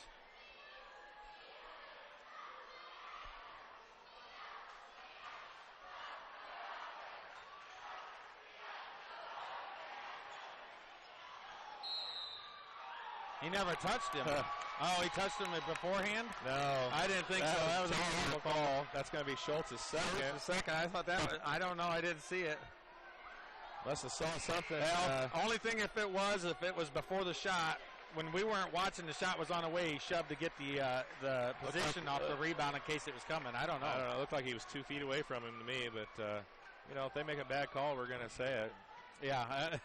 He never touched him. Oh, he touched him beforehand? No. I didn't think so. That was a horrible call. That's going to be Schultz's second. I thought that was, I don't know. I didn't see it. Must have saw something. Well, only thing if it was before the shot, when we weren't watching, the shot was on the way. He shoved to get the position off the rebound in case it was coming. I don't know. It looked like he was 2 feet away from him to me, but, if they make a bad call, we're going to say it. Yeah.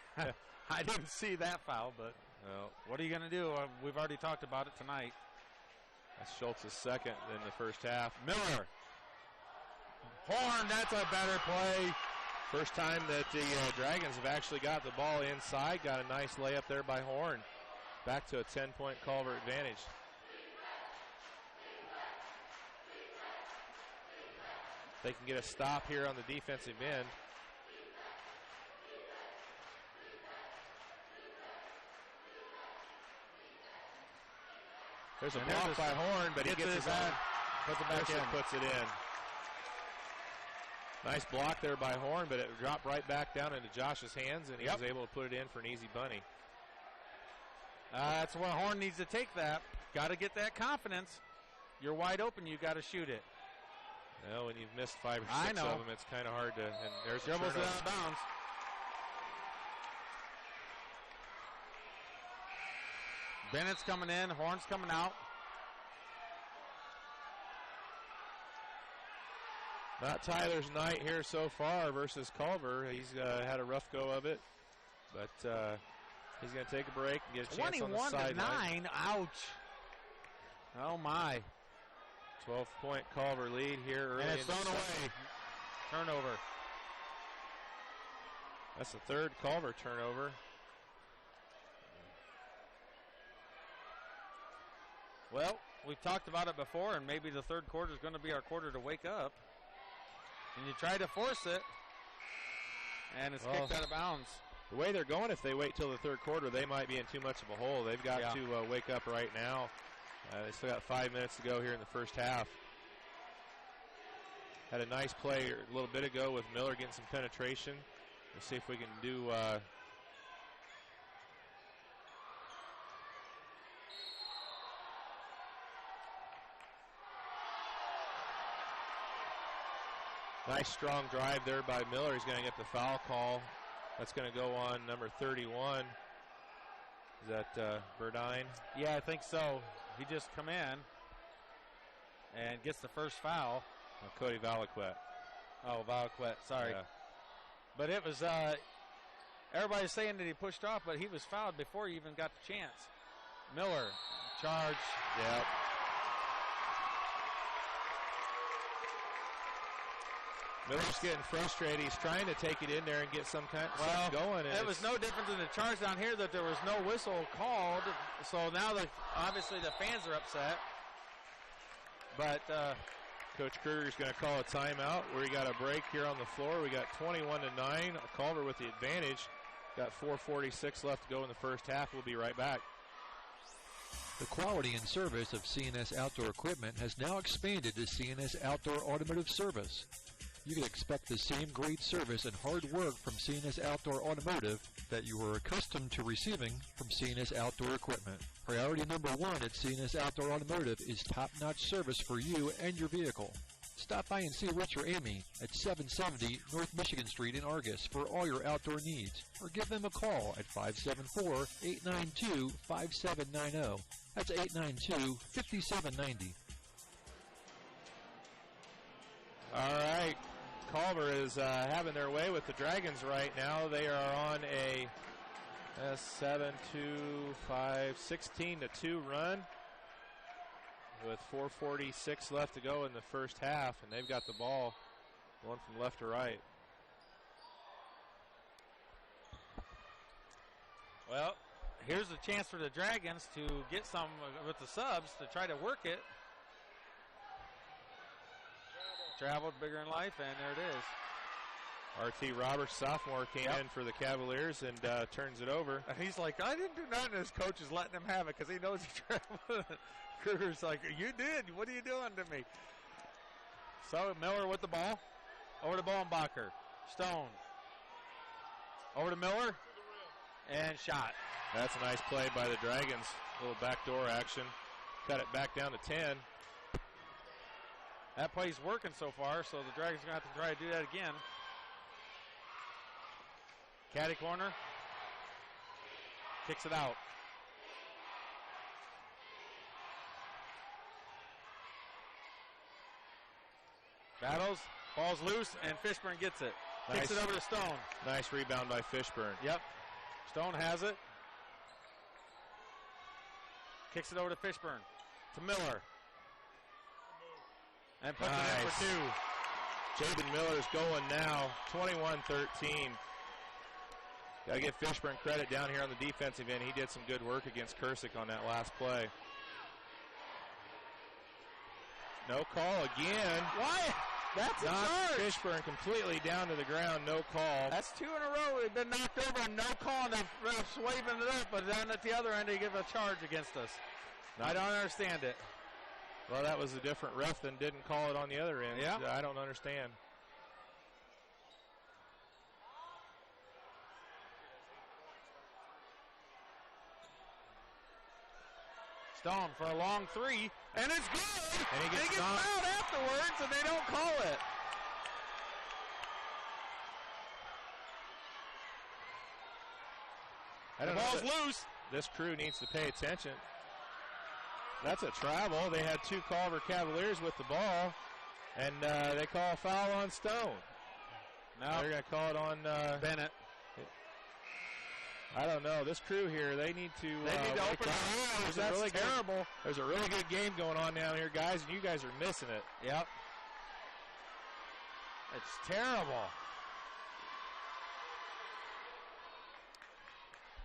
I didn't see that foul, but what are you going to do? We've already talked about it tonight. That's Schultz's second in the first half. Miller. Horn, that's a better play. First time that the Dragons have actually got the ball inside. Got a nice layup there by Horn. Back to a 10-point Culver advantage. They can get a stop here on the defensive end. There's a block by Horn, but he gets his own. Puts it back in. Puts it in. Nice block there by Horn, but it dropped right back down into Josh's hands, and he was able to put it in for an easy bunny. That's where Horn needs to take that. Got to get that confidence. You're wide open. You got to shoot it. Well, when you've missed 5 or 6 of them, it's kind of hard to. And there's dribbles it out of bounds. Bennett's coming in. Horn's coming out. Not Tyler's night here so far versus Culver. He's had a rough go of it, but he's going to take a break and get a chance on the sideline. 21-9. Ouch. Oh, my. 12-point Culver lead here early. And it's thrown away. Turnover. That's the third Culver turnover. Well, we've talked about it before, and maybe the third quarter is going to be our quarter to wake up. And you try to force it, and it's kicked out of bounds. The way they're going, if they wait till the third quarter, they might be in too much of a hole. They've got to wake up right now. They still got 5 minutes to go here in the first half. Had a nice play a little bit ago with Miller getting some penetration. Let's see if we can do... Nice strong drive there by Miller. He's going to get the foul call. That's going to go on number 31. Is that Burdine? Yeah, I think so. He just come in and gets the first foul. Cody Valaquette. Oh, Valaquette, sorry. Yeah. But it was, everybody's saying that he pushed off, but he was fouled before he even got the chance. Miller, charge. Yep. Miller's getting frustrated. He's trying to take it in there and get some kind of something going. It was no different than the charge down here that there was no whistle called. So now obviously the fans are upset. But Coach Kruger's going to call a timeout. We got a break here on the floor. We got 21-9. Culver with the advantage. Got 4:46 left to go in the first half. We'll be right back. The quality and service of C&S Outdoor Equipment has now expanded to C&S Outdoor Automotive Service. You can expect the same great service and hard work from C&S Outdoor Automotive that you are accustomed to receiving from C&S Outdoor Equipment. Priority number one at C&S Outdoor Automotive is top-notch service for you and your vehicle. Stop by and see Rich or Amy at 770 North Michigan Street in Argos for all your outdoor needs, or give them a call at 574-892-5790. That's 892-5790. All right. Culver is having their way with the Dragons right now. They are on a 16-2 run with 4:46 left to go in the first half, and they've got the ball going from left to right. Well, here's a chance for the Dragons to get some with the subs to try to work it. Traveled bigger in life, and there it is. R.T. Roberts, sophomore, came in for the Cavaliers and turns it over. He's like, I didn't do nothing. His coach is letting him have it because he knows he traveled. Kruger's like, you did. What are you doing to me? So Miller with the ball. Over to Bowenbacher. Stone. Over to Miller. And shot. That's a nice play by the Dragons. A little backdoor action. Cut it back down to 10. That play's working so far, so the Dragons are going to have to try to do that again. Caddy corner. Kicks it out. Battles. Ball's loose, and Fishburne gets it. Nice. Kicks it over to Stone. Nice rebound by Fishburne. Yep. Stone has it. Kicks it over to Fishburne. To Miller. And puts it in for two. Jaden Miller's going now, 21-13. Got to give Fishburne credit down here on the defensive end. He did some good work against Kursick on that last play. No call again. Why? That's a charge. Fishburne completely down to the ground, no call. That's two in a row. We've been knocked over and no call, and the ref's waving it up, but then at the other end, they give a charge against us. I don't understand it. Well, that was a different ref than didn't call it on the other end. Yeah. I don't understand. Stone for a long three, and it's good. And he gets fouled afterwards, and they don't call it. The ball's loose. This crew needs to pay attention. That's a travel. They had two Culver Cavaliers with the ball, and they call a foul on Stone. No, they're going to call it on Bennett. I don't know. This crew here, they need to open their eyes. That's really terrible. There's a really good game going on down here, guys, and you guys are missing it. Yep. It's terrible.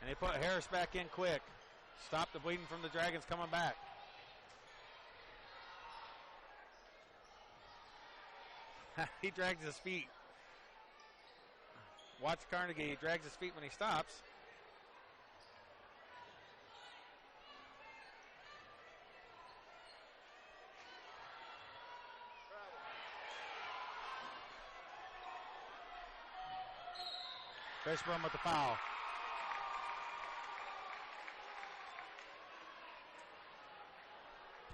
And they put Harris back in quick. Stop the bleeding from the Dragons coming back. He drags his feet. Watch Carnegie. He drags his feet when he stops. Fishburne with the foul.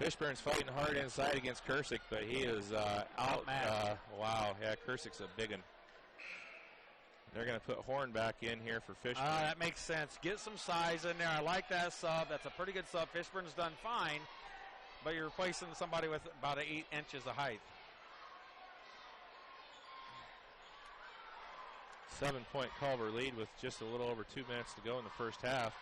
Fishburne's fighting hard inside against Kursick, but he is out. Wow, yeah, Kursick's a big one. They're going to put Horn back in here for Fishburne. That makes sense. Get some size in there. I like that sub. That's a pretty good sub. Fishburne's done fine, but you're replacing somebody with about 8 inches of height. 7-point Culver lead with just a little over 2 minutes to go in the first half.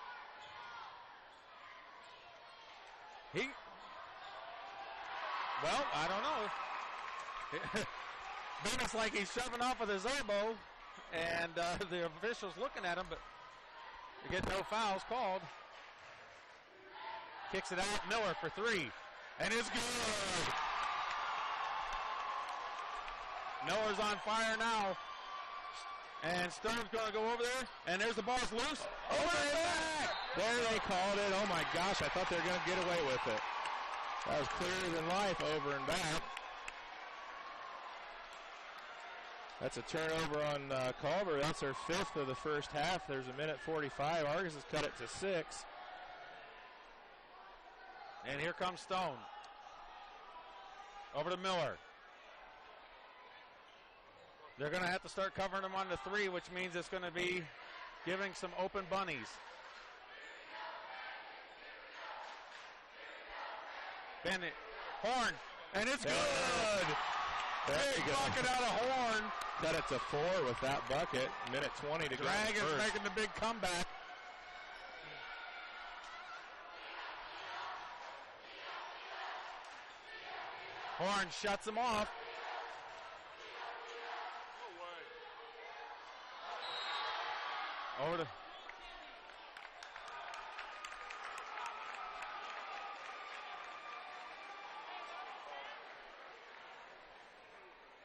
Well, I don't know. Bennett's like he's shoving off with his elbow, and the official's looking at him, but you get no fouls called. Kicks it out, Miller for 3, and it's good. Miller's on fire now, and Stern's going to go over there, and there's the ball's loose. Over and back. There they called it. Oh my gosh, I thought they were going to get away with it. That was clearer than life, over and back. That's a turnover on Culver. That's their 5th of the first half. There's a minute 45. Argos has cut it to 6. And here comes Stone. Over to Miller. They're going to have to start covering him on the 3, which means it's going to be giving some open bunnies. Bennett, Horn, and it's good. Big bucket out of Horn. Cut it to 4 with that bucket. Minute 20 to go. Dragons making the big comeback. Horn shuts him off. Over to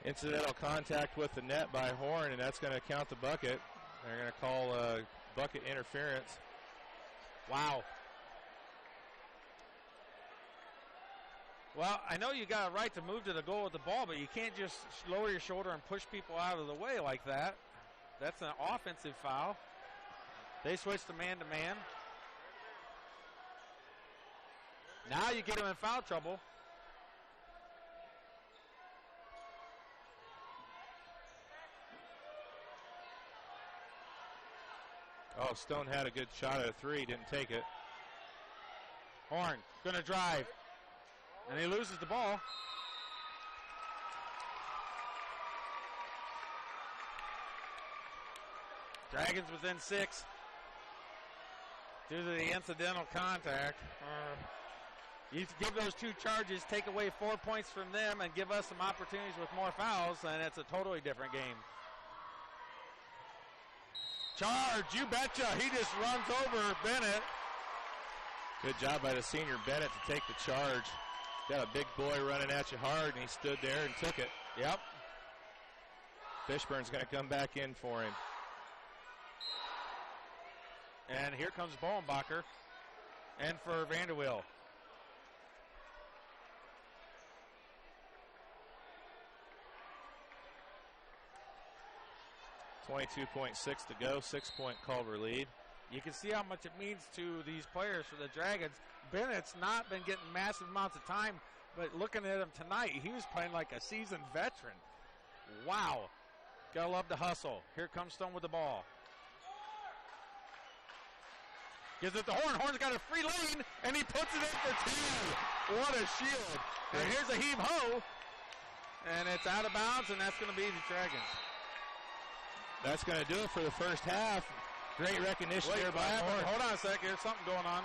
incidental contact with the net by Horn, and that's going to count the bucket. They're going to call bucket interference. Wow. Well, I know you got a right to move to the goal with the ball, but you can't just lower your shoulder and push people out of the way like that. That's an offensive foul. They switch to man-to-man. Now you get them in foul trouble. Oh, Stone had a good shot at a 3, didn't take it. Horn going to drive, and he loses the ball. Dragons within 6 due to the incidental contact. You give those 2 charges, take away 4 points from them, and give us some opportunities with more fouls, and it's a totally different game. Charge, you betcha. He just runs over Bennett. Good job by the senior Bennett to take the charge. Got a big boy running at you hard, and he stood there and took it. Yep. Fishburne's going to come back in for him. And here comes Bowenbacher. And for Vanderweel. 22.6 to go, 6-point Culver lead. You can see how much it means to these players for the Dragons. Bennett's not been getting massive amounts of time, but looking at him tonight, he was playing like a seasoned veteran. Wow. Gotta love the hustle. Here comes Stone with the ball. Gives it to Horn. Horn's got a free lane, and he puts it in for two. What a shield. And here's a heave-ho. And it's out of bounds, and that's going to be the Dragons. That's going to do it for the first half. Great recognition there by Horn. Hold on a sec. There's something going on.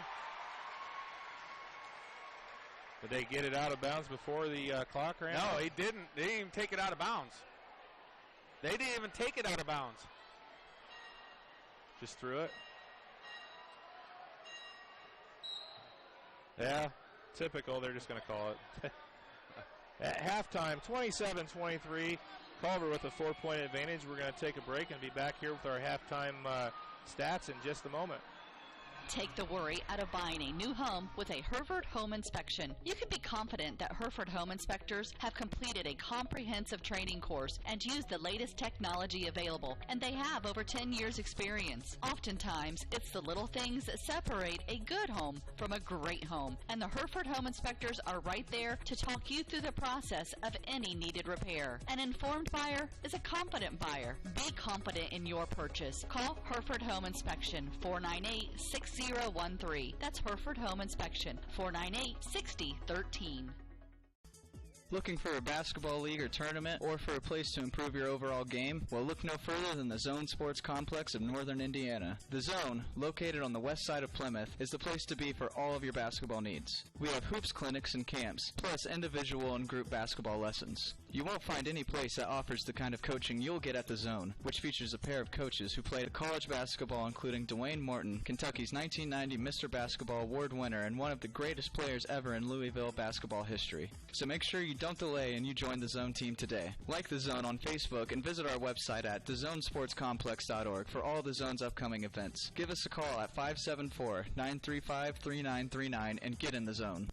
Did they get it out of bounds before the clock ran? No, he didn't. They didn't even take it out of bounds. They didn't even take it out of bounds. Just threw it. Yeah, typical. They're just going to call it. At halftime, 27-23. Culver with a 4-point advantage. We're going to take a break and be back here with our halftime stats in just a moment. Take the worry out of buying a new home with a Hereford Home Inspection. You can be confident that Hereford Home Inspectors have completed a comprehensive training course and use the latest technology available, and they have over 10 years experience. Oftentimes, it's the little things that separate a good home from a great home, and the Hereford Home Inspectors are right there to talk you through the process of any needed repair. An informed buyer is a confident buyer. Be confident in your purchase. Call Hereford Home Inspection, 498-6013. That's Hereford Home Inspection, 498-6013. Looking for a basketball league or tournament, or for a place to improve your overall game? Well, look no further than the Zone Sports Complex of Northern Indiana. The Zone, located on the west side of Plymouth, is the place to be for all of your basketball needs. We have hoops clinics and camps, plus individual and group basketball lessons. You won't find any place that offers the kind of coaching you'll get at the Zone, which features a pair of coaches who played college basketball, including Dwayne Morton, Kentucky's 1990 Mr. Basketball Award winner and one of the greatest players ever in Louisville basketball history. So make sure you don't delay and you join the Zone team today. Like the Zone on Facebook and visit our website at thezonesportscomplex.org for all the Zone's upcoming events. Give us a call at 574-935-3939 and get in the Zone.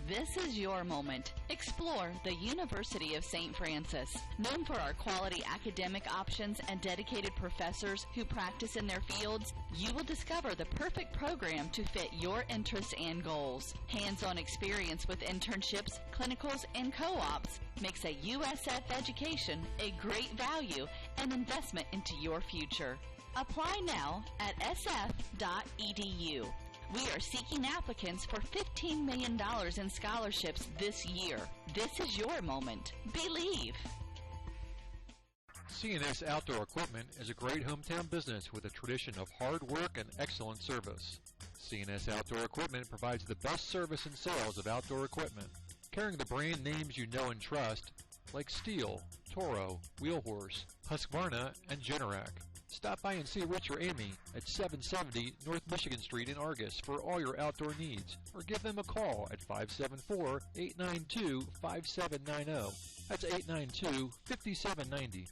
This is your moment. Explore the University of St. Francis. Known for our quality academic options and dedicated professors who practice in their fields, you will discover the perfect program to fit your interests and goals. Hands-on experience with internships, clinicals, and co-ops makes a USF education a great value and investment into your future. Apply now at sf.edu. We are seeking applicants for $15 million in scholarships this year. This is your moment. Believe. C&S Outdoor Equipment is a great hometown business with a tradition of hard work and excellent service. C&S Outdoor Equipment provides the best service and sales of outdoor equipment, carrying the brand names you know and trust, like Steel, Toro, Wheel Horse, Husqvarna, and Generac. Stop by and see Rich or Amy at 770 North Michigan Street in Argos for all your outdoor needs, or give them a call at 574-892-5790. That's 892-5790.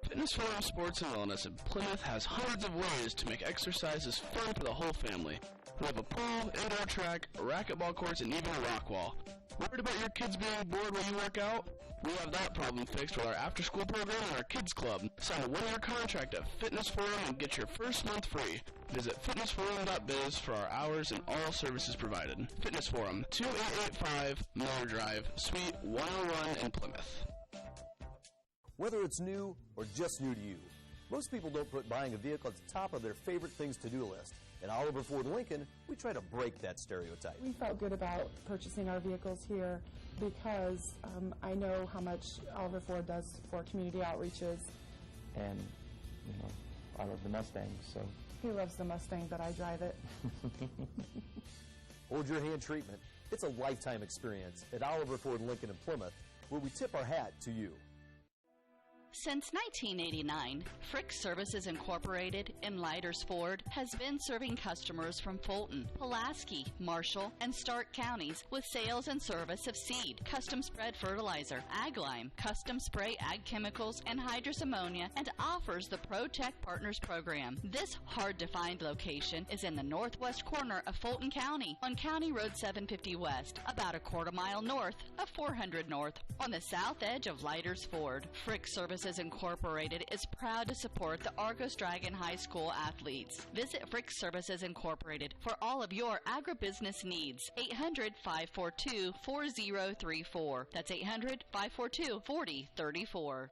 Fitness Forum Sports and Wellness in Plymouth has hundreds of ways to make exercises fun for the whole family. We have a pool, indoor track, racquetball courts, and even a rock wall. Worried about your kids being bored when you work out? We have that problem fixed with our after-school program and our kids club. Sign a one-year contract at Fitness Forum and get your first month free. Visit fitnessforum.biz for our hours and all services provided. Fitness Forum, 2885 Miller Drive, Suite 101 in Plymouth. Whether it's new or just new to you, most people don't put buying a vehicle at the top of their favorite things to do list. At Oliver Ford Lincoln, we try to break that stereotype. We felt good about purchasing our vehicles here because I know how much Oliver Ford does for community outreaches. And, you know, I love the Mustang, so. He loves the Mustang, but I drive it. Hold your hand treatment. It's a lifetime experience at Oliver Ford Lincoln in Plymouth, where we tip our hat to you. Since 1989, Frick Services Incorporated in Leiders Ford has been serving customers from Fulton, Pulaski, Marshall, and Stark counties with sales and service of seed, custom spread fertilizer, ag lime, custom spray ag chemicals, and hydrous ammonia, and offers the ProTech Partners program. This hard-to-find location is in the northwest corner of Fulton County on County Road 750 West, about a quarter mile north of 400 North, on the south edge of Leiders Ford. Frick Services Services Incorporated is proud to support the Argos Dragon High School athletes. Visit Frick Services Incorporated for all of your agribusiness needs. 800-542-4034. That's 800-542-4034.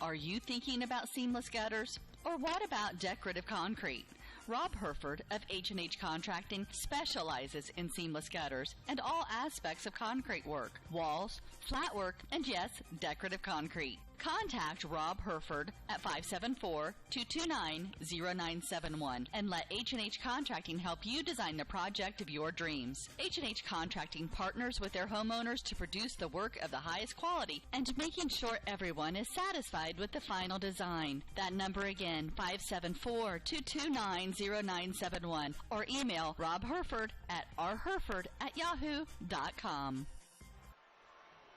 Are you thinking about seamless gutters? Or what about decorative concrete? Rob Herford of H&H Contracting specializes in seamless gutters and all aspects of concrete work, walls, flat work, and yes, decorative concrete. Contact Rob Herford at 574-229-0971 and let H&H Contracting help you design the project of your dreams. H&H Contracting partners with their homeowners to produce the work of the highest quality and making sure everyone is satisfied with the final design. That number again, 574-229-0971 or email Rob Herford at rherford@yahoo.com.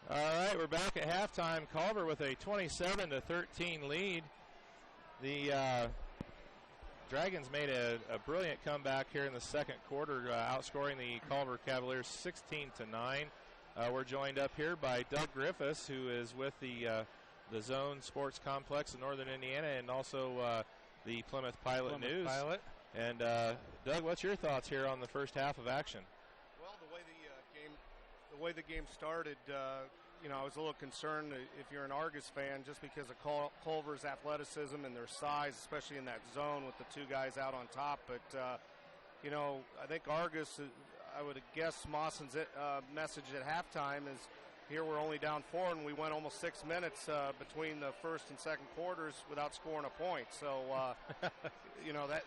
All right, we're back at halftime. Culver with a 27-13 lead. The Dragons made a brilliant comeback here in the second quarter, outscoring the Culver Cavaliers 16-9. We're joined up here by Doug Griffiths, who is with the Zone Sports Complex in Northern Indiana, and also the Plymouth Pilot News. And Doug, what's your thoughts here on the first half of action? Well, the way the game started, I was a little concerned if you're an Argos fan, just because of Culver's athleticism and their size, especially in that zone with the two guys out on top. But I think Argos, I would guess Mawson's message at halftime is, here we're only down 4, and we went almost 6 minutes between the first and second quarters without scoring a point. So,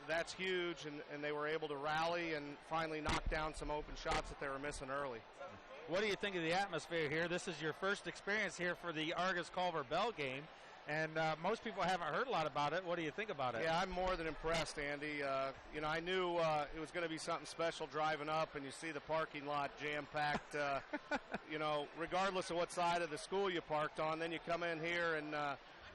that's huge, and they were able to rally and finally knock down some open shots that they were missing early. What do you think of the atmosphere here? This is your first experience here for the Argos-Culver Bell game, and most people haven't heard a lot about it. What do you think about it? Yeah, I'm more than impressed, Andy. I knew it was going to be something special driving up, and you see the parking lot jam-packed. Regardless of what side of the school you parked on, then you come in here and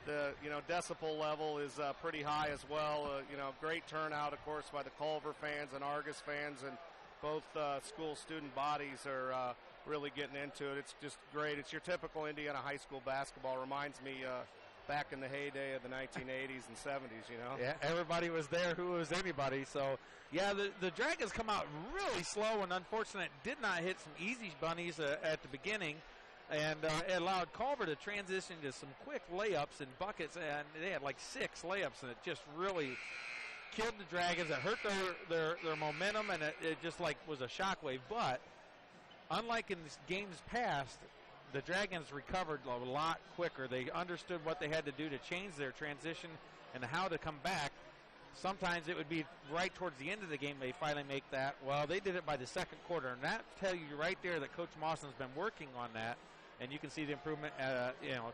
the decibel level is pretty high as well. Great turnout, of course, by the Culver fans and Argos fans, and both school student bodies are really getting into it. It's just great. It's your typical Indiana high school basketball. Reminds me back in the heyday of the 1980s and 70s, Yeah, everybody was there who was anybody. So, yeah, the Dragons come out really slow and unfortunate. Did not hit some easy bunnies at the beginning. And it allowed Culver to transition to some quick layups and buckets. And they had like 6 layups, and it just really killed the Dragons. It hurt their momentum, and it just like was a shockwave. But unlike in games past, the Dragons recovered a lot quicker. They understood what they had to do to change their transition and how to come back. Sometimes it would be right towards the end of the game they finally make that. Well, they did it by the second quarter, and that tells you right there that Coach Mawson's been working on that, and you can see the improvement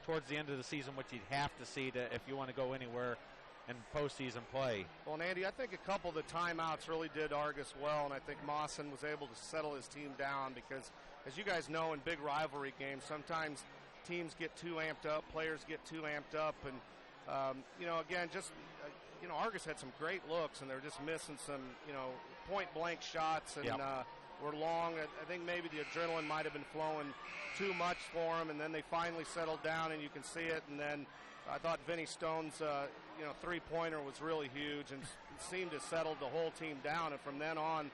towards the end of the season, which you'd have to see if you want to go anywhere in postseason play. Well, and Andy, I think a couple of the timeouts really did Argos well, and I think Mawson was able to settle his team down because, as you guys know, in big rivalry games, sometimes teams get too amped up, players get too amped up, and, Argos had some great looks, and they were just missing some, point-blank shots, and were long. I think maybe the adrenaline might have been flowing too much for them, and then they finally settled down, and you can see it, and then I thought Vinny Stone's, three-pointer was really huge and seemed to settle the whole team down. And from then on,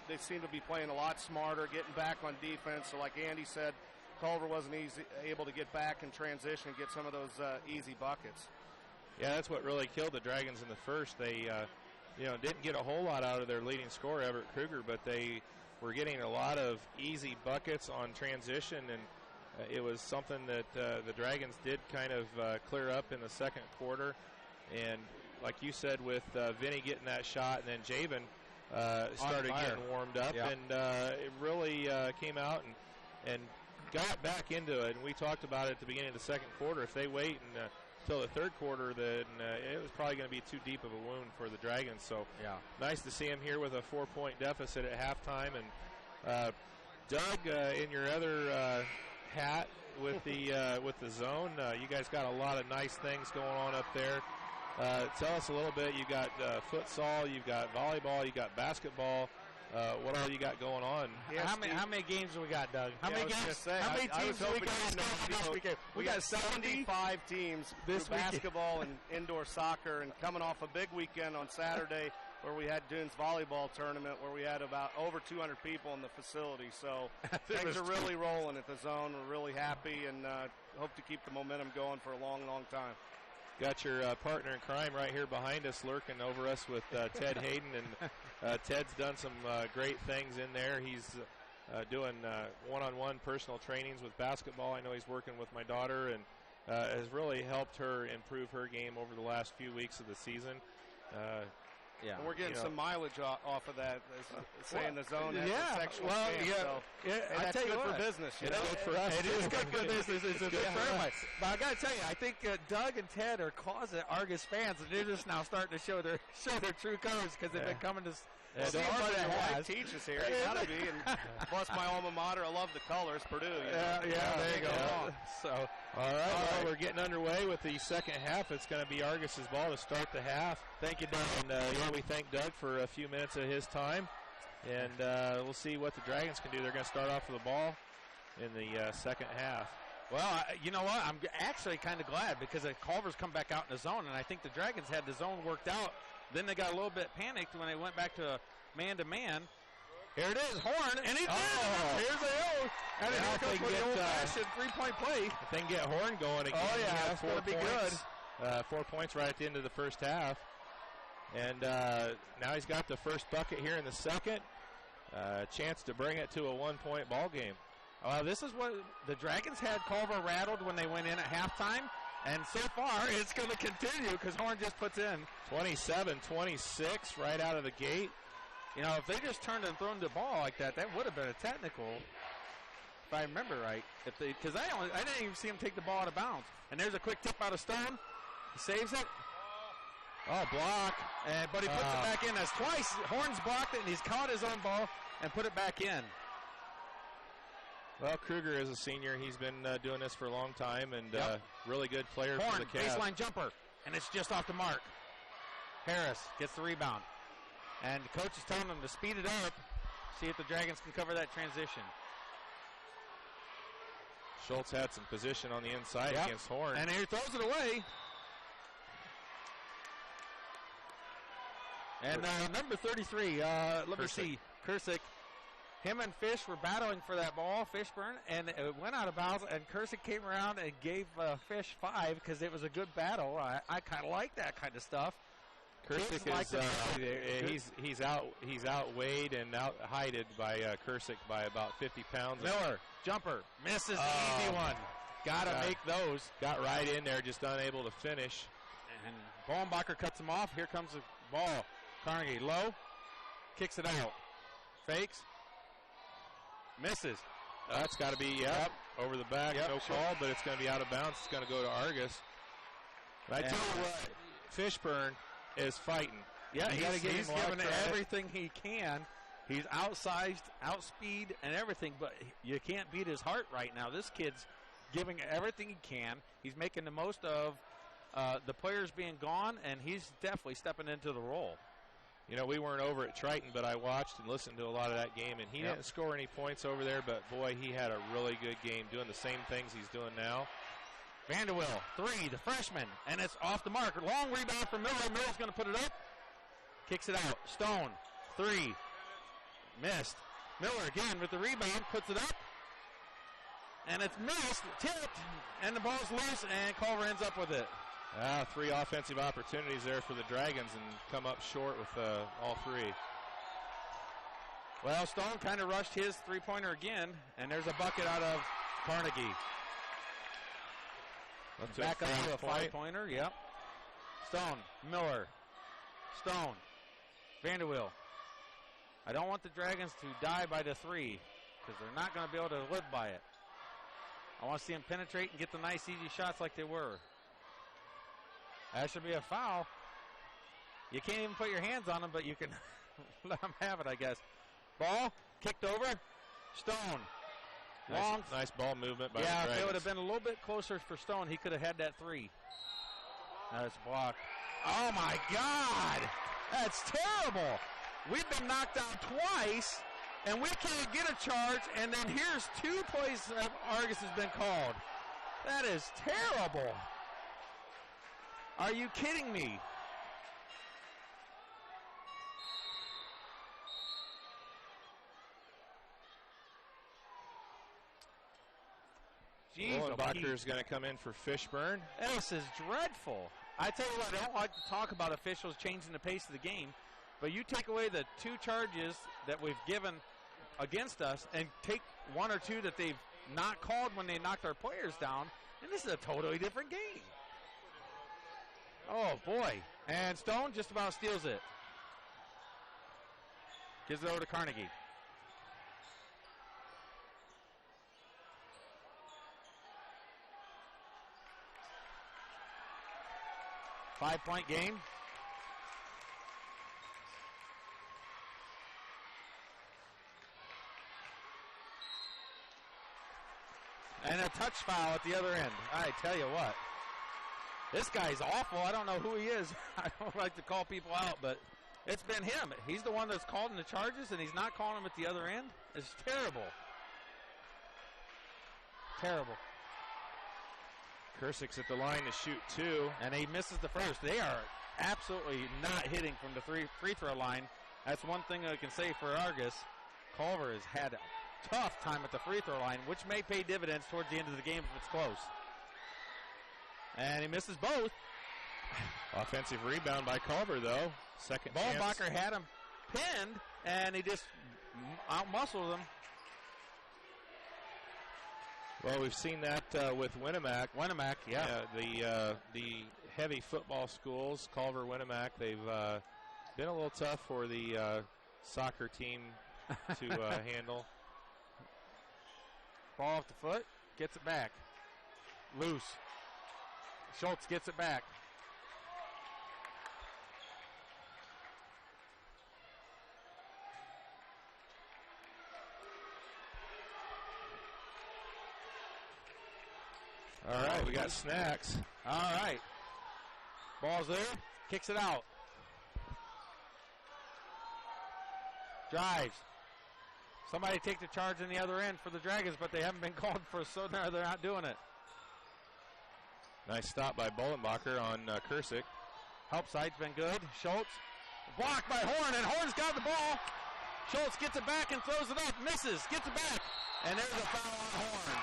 they seem to be playing a lot smarter, getting back on defense. So like Andy said, Culver wasn't able to get back in transition and get some of those easy buckets. Yeah, that's what really killed the Dragons in the first. They, didn't get a whole lot out of their leading scorer, Everett Kruger, but they were getting a lot of easy buckets on transition, and it was something that the Dragons did kind of clear up in the second quarter. And like you said, with Vinny getting that shot, and then Javen started getting warmed up, and it really came out and got back into it. And we talked about it at the beginning of the second quarter. If they wait until the third quarter, then it was probably going to be too deep of a wound for the Dragons. So nice to see him here with a 4-point deficit at halftime. And Doug, in your other hat with the zone, you guys got a lot of nice things going on up there. Tell us a little bit. You got futsal, you've got volleyball, you got basketball. what all you got going on. Yeah, how many games do we got, Doug? How many games? How many teams do we got this weekend? We got 75 teams this basketball and indoor soccer, and coming off a big weekend on Saturday where we had Dunes volleyball tournament where we had about over 200 people in the facility. So things are really rolling at the zone. We're really happy and hope to keep the momentum going for a long, long time. Got your partner in crime right here behind us, lurking over us with Ted Hayden, and Ted's done some great things in there. He's doing one-on-one personal trainings with basketball. I know he's working with my daughter and has really helped her improve her game over the last few weeks of the season. Yeah, and we're getting some mileage off of that, saying the zone has a sexual so I tell you good what, for business. It's good for us. It is good for business. It's good for everybody. But I got to tell you, I think Doug and Ted are closet Argus fans, and they're just now starting to show their true colors because they've been coming to. Your wife teaches here. You got to be, and plus my alma mater. I love the colors, Purdue. Yeah, there you go. So, all right, well, we're getting underway with the second half. It's going to be Argus's ball to start the half. Thank you, Doug. And we thank Doug for a few minutes of his time, and we'll see what the Dragons can do. They're going to start off with the ball in the second half. Well, you know what? I'm actually kind of glad because Culver's come back out in the zone, and I think the Dragons had the zone worked out. Then they got a little bit panicked when they went back to a man-to-man. Here it is, Horn, and he's here's the O. And here comes the old-fashioned three-point play. If they can get Horn going again, it's going to be good. 4 points right at the end of the first half. And now he's got the first bucket here in the second. Chance to bring it to a one-point ball game. This is what the Dragons had Culver rattled when they went in at halftime. And so far, it's going to continue because Horn just puts in. 27-26 right out of the gate. You know, if they just turned and thrown the ball like that, that would have been a technical, if I remember right. Because I didn't even see him take the ball out of bounds. And there's a quick tip out of Stone. He saves it. Oh, block. But he puts it back in. That's twice. Horn's blocked it, and he's caught his own ball and put it back in. Well, Kruger is a senior. He's been doing this for a long time and really good player Horn, for the Cavs. Baseline jumper, and it's just off the mark. Harris gets the rebound. And the coach is telling them to speed it up, see if the Dragons can cover that transition. Schultz had some position on the inside against Horn. And he throws it away. And number 33, let me see, Kursick. Him and Fish were battling for that ball, Fishburne, and it went out of bounds, and Kursick came around and gave Fish 5 because it was a good battle. I kind of like that kind of stuff. Kursick is he's outweighed and out-heighted by Kursick by about 50 pounds. Miller, jumper, misses the easy one. Got to make those. Got right in there, just unable to finish. And Bohlenbacher cuts him off. Here comes the ball. Carnegie low, kicks it out, fakes. Misses. That's got to be, over the back, no call, but it's going to be out of bounds. It's going to go to Argus. But I tell you what, Fishburne is fighting. Yeah, he's giving everything he can. He's outsized, outspeed, and everything, but you can't beat his heart right now. This kid's giving everything he can. He's making the most of the players being gone, and he's definitely stepping into the role. You know, we weren't over at Triton, but I watched and listened to a lot of that game, and he didn't score any points over there, but, boy, he had a really good game doing the same things he's doing now. Vanderwill, 3, the freshman, and it's off the mark. Long rebound from Miller. Miller's going to put it up. Kicks it out. Stone, 3. Missed. Miller again with the rebound, puts it up. And it's missed, tipped, and the ball's loose, and Culver ends up with it. 3 offensive opportunities there for the Dragons and come up short with all 3. Well, Stone kind of rushed his three-pointer again, and there's a bucket out of Carnegie. Back up to a 5-pointer, yep. Stone, Miller, Stone, Vanderwill. I don't want the Dragons to die by the 3 because they're not going to be able to live by it. I want to see them penetrate and get the nice, easy shots like they were. That should be a foul. You can't even put your hands on them, but you can let them have it, I guess. Ball kicked over. Stone. Long. Nice ball movement by the Dragons. Yeah, if it would have been a little bit closer for Stone, he could have had that 3. That's blocked. Oh, my God. That's terrible. We've been knocked out twice, and we can't get a charge, and then here's 2 plays that Argos has been called. That is terrible. Are you kidding me? Wallenbacher is going to come in for Fishburne. This is dreadful. I tell you what, I don't like to talk about officials changing the pace of the game, but you take away the 2 charges that we've given against us and take 1 or 2 that they've not called when they knocked our players down, and this is a totally different game. Oh, boy. And Stone just about steals it. Gives it over to Carnegie. Five-point game. And a touch foul at the other end. I tell you what. This guy's awful. I don't know who he is. I don't like to call people out, but it's been him. He's the one that's called in the charges, and he's not calling them at the other end. It's terrible. Terrible. Kursik's at the line to shoot 2. And he misses the first. They are absolutely not hitting from the free throw line. That's one thing I can say for Argos. Culver has had a tough time at the free throw line, which may pay dividends towards the end of the game if it's close. And he misses both. Offensive rebound by Culver, though. Second chance. Wallenbacher had him pinned, and he just out-muscled him. Well, we've seen that with Winnemac. Winnemac, yeah. The heavy football schools, Culver, Winnemac, they've been a little tough for the soccer team to handle. Ball off the foot, gets it back. Loose. Schultz gets it back. All right, we got snacks. All right. Ball's there. Kicks it out. Drives. Somebody take the charge on the other end for the Dragons, but they haven't been called for, so they're not doing it. Nice stop by Bollenbacher on Kursik. Help side's been good. Schultz. Blocked by Horn, and Horn's got the ball. Schultz gets it back and throws it up. Misses. Gets it back. And there's a foul on Horn.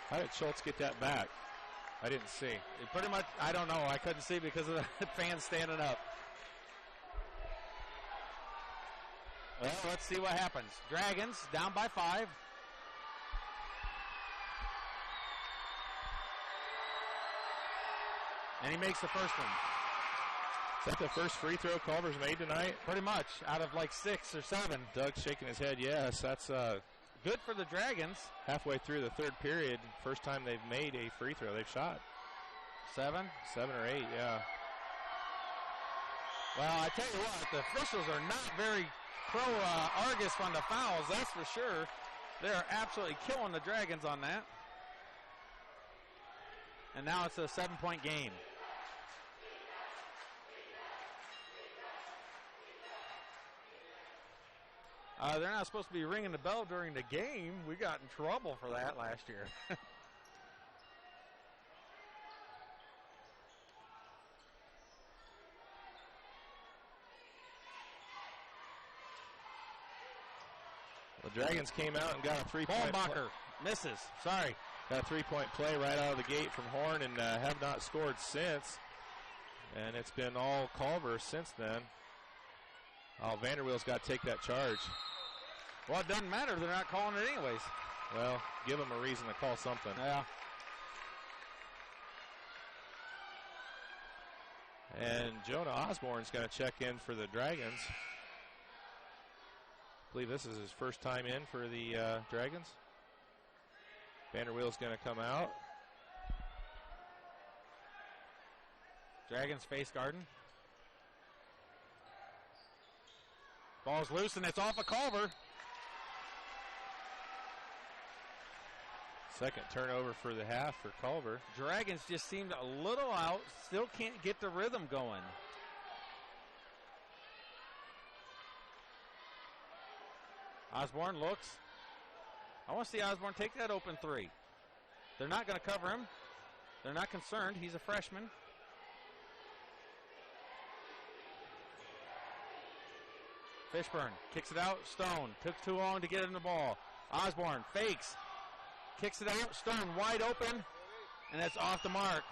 How did Schultz get that back? I didn't see. Pretty much, I don't know. I couldn't see because of the fans standing up. Well, let's see what happens. Dragons down by 5. And he makes the first one. Is that the first free throw Culver's made tonight? Pretty much, out of like 6 or 7. Doug's shaking his head, yes. That's good for the Dragons. Halfway through the third period, first time they've made a free throw. They've shot 7 or 8, yeah. Well, I tell you what, the officials are not very pro-Argos on the fouls, that's for sure. They're absolutely killing the Dragons on that. And now it's a 7-point game. They're not supposed to be ringing the bell during the game. We got in trouble for that last year. The Dragons came out and got a 3-point Bollenbacher misses. Sorry. Got a 3-point play right out of the gate from Horn and have not scored since. And it's been all Culver since then. Oh, Vanderweel's got to take that charge. Well, it doesn't matter. They're not calling it anyways. Well, give them a reason to call something. Yeah. And Jonah Osborne's going to check in for the Dragons. I believe this is his first time in for the Dragons. Vanderweel's going to come out. Dragons face Garden. Ball's loose and it's off of Culver. Second turnover for the half for Culver. Dragons just seemed a little out. Still can't get the rhythm going. Osborne looks. I want to see Osborne take that open three. They're not going to cover him. They're not concerned. He's a freshman. Fishburne kicks it out. Stone took too long to get in the ball. Osborne fakes. Kicks it out. Stone wide open. And that's off the mark.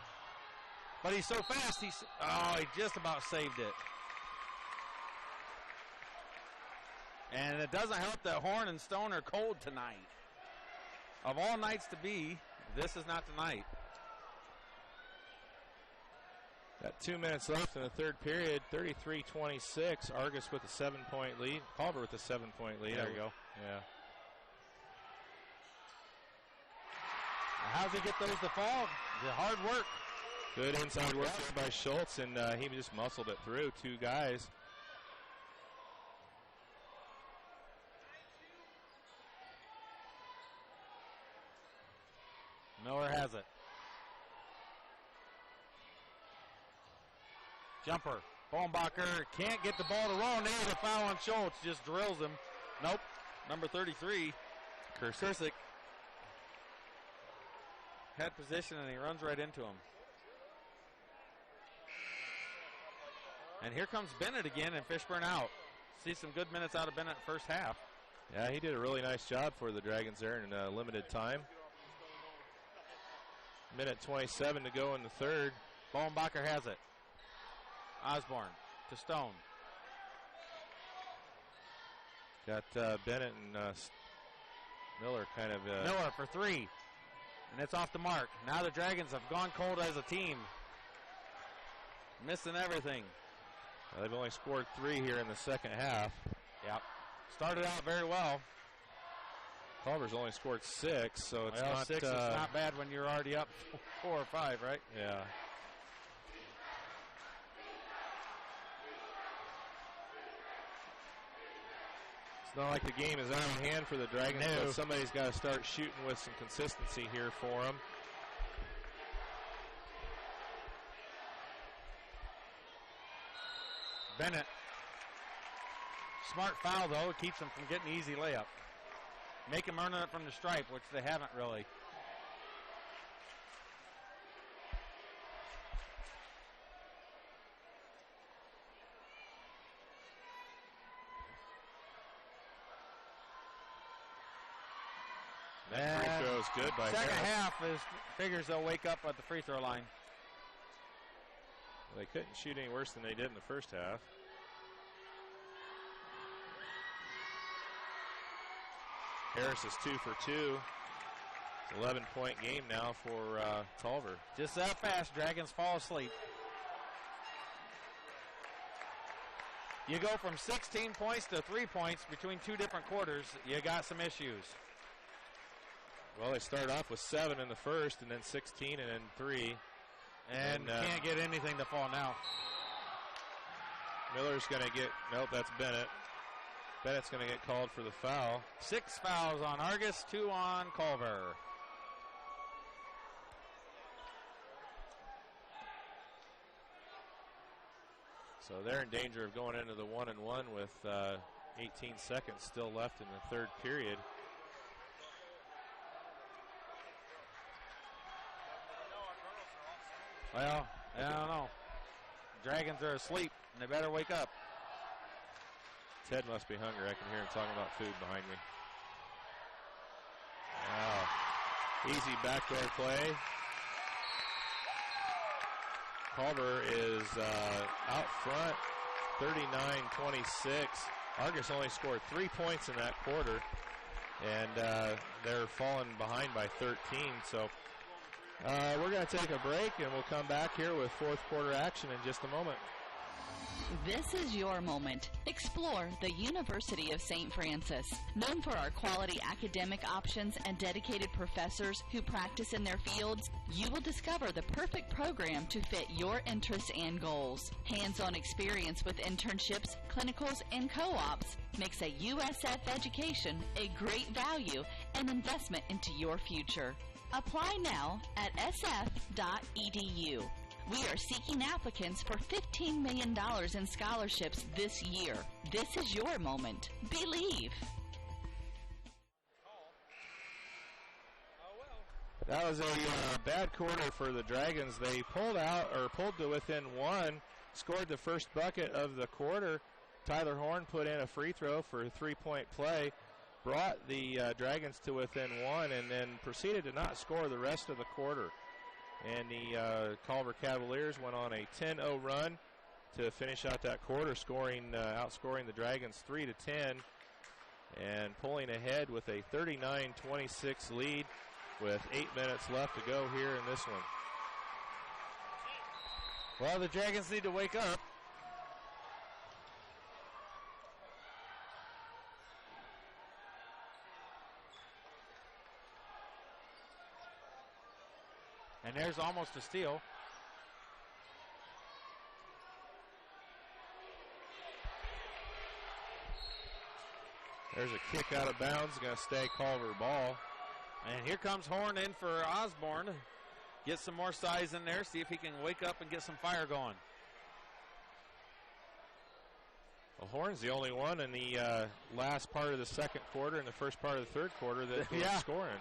But he's so fast. He just about saved it. And it doesn't help that Horn and Stone are cold tonight. Of all nights to be, this is not the night. Got 2 minutes left in the third period. 33-26. Argos with a 7-point lead. Culver with a 7-point lead. There you go. Yeah. How does he get those to fall? The hard work. Good inside work by Schultz, and he just muscled it through. Two guys. Miller has it. Jumper. Bohnbacher can't get the ball to roll. There's a foul on Schultz. Just drills him. Nope. Number 33. Kursick. Had position and he runs right into him. And here comes Bennett again and Fishburne out. See some good minutes out of Bennett first half. Yeah, he did a really nice job for the Dragons there in limited time. Minute 27 to go in the third. Bohnbacher has it. Osborne to Stone. Got Bennett and Miller kind of... Miller for three. And it's off the mark. Now the Dragons have gone cold as a team. Missing everything. Well, they've only scored 3 here in the second half. Yep. Started out very well. Culver's only scored 6, so it's not... 6 is not bad when you're already up 4 or 5, right? Yeah. It's not like the game is out of hand for the Dragons, but somebody's got to start shooting with some consistency here for them. Bennett. Smart foul, though. It keeps them from getting an easy layup. Make them earn it from the stripe, which they haven't really. That free throw is good by Second Harris. half figures they'll wake up at the free throw line. They couldn't shoot any worse than they did in the first half. Harris is 2 for 2. It's an 11-point game now for Culver. Just that fast, Dragons fall asleep. You go from 16 points to 3 points between 2 different quarters. You got some issues. Well, they start off with 7 in the first, and then 16, and then 3. And can't get anything to fall now. Miller's going to get, nope, that's Bennett. Bennett's going to get called for the foul. 6 fouls on Argos, 2 on Culver. So they're in danger of going into the 1-and-1 with 18 seconds still left in the third period. Well, I don't know. Dragons are asleep, and they better wake up. Ted must be hungry. I can hear him talking about food behind me. Wow. Easy backdoor play. Culver is out front, 39-26. Argos only scored 3 points in that quarter, and they're falling behind by 13. So we're going to take a break, and we'll come back here with fourth quarter action in just a moment. This is your moment. Explore the University of St. Francis. Known for our quality academic options and dedicated professors who practice in their fields, you will discover the perfect program to fit your interests and goals. Hands-on experience with internships, clinicals, and co-ops makes a USF education a great value and investment into your future. Apply now at sf.edu. We are seeking applicants for $15 million in scholarships this year. This is your moment. Believe. That was a bad quarter for the Dragons. They pulled to within one, scored the first bucket of the quarter. Tyler Horn put in a free throw for a three-point play, brought the Dragons to within one, and then proceeded to not score the rest of the quarter. And the Culver Cavaliers went on a 10-0 run to finish out that quarter, outscoring the Dragons 3-10, and pulling ahead with a 39-26 lead with 8 minutes left to go here in this one. Well, the Dragons need to wake up. And there's almost a steal. There's a kick out of bounds, going to stay Culver ball. And here comes Horn in for Osborne. Get some more size in there, see if he can wake up and get some fire going. Well, Horn's the only one in the last part of the second quarter and the first part of the third quarter that was scoring.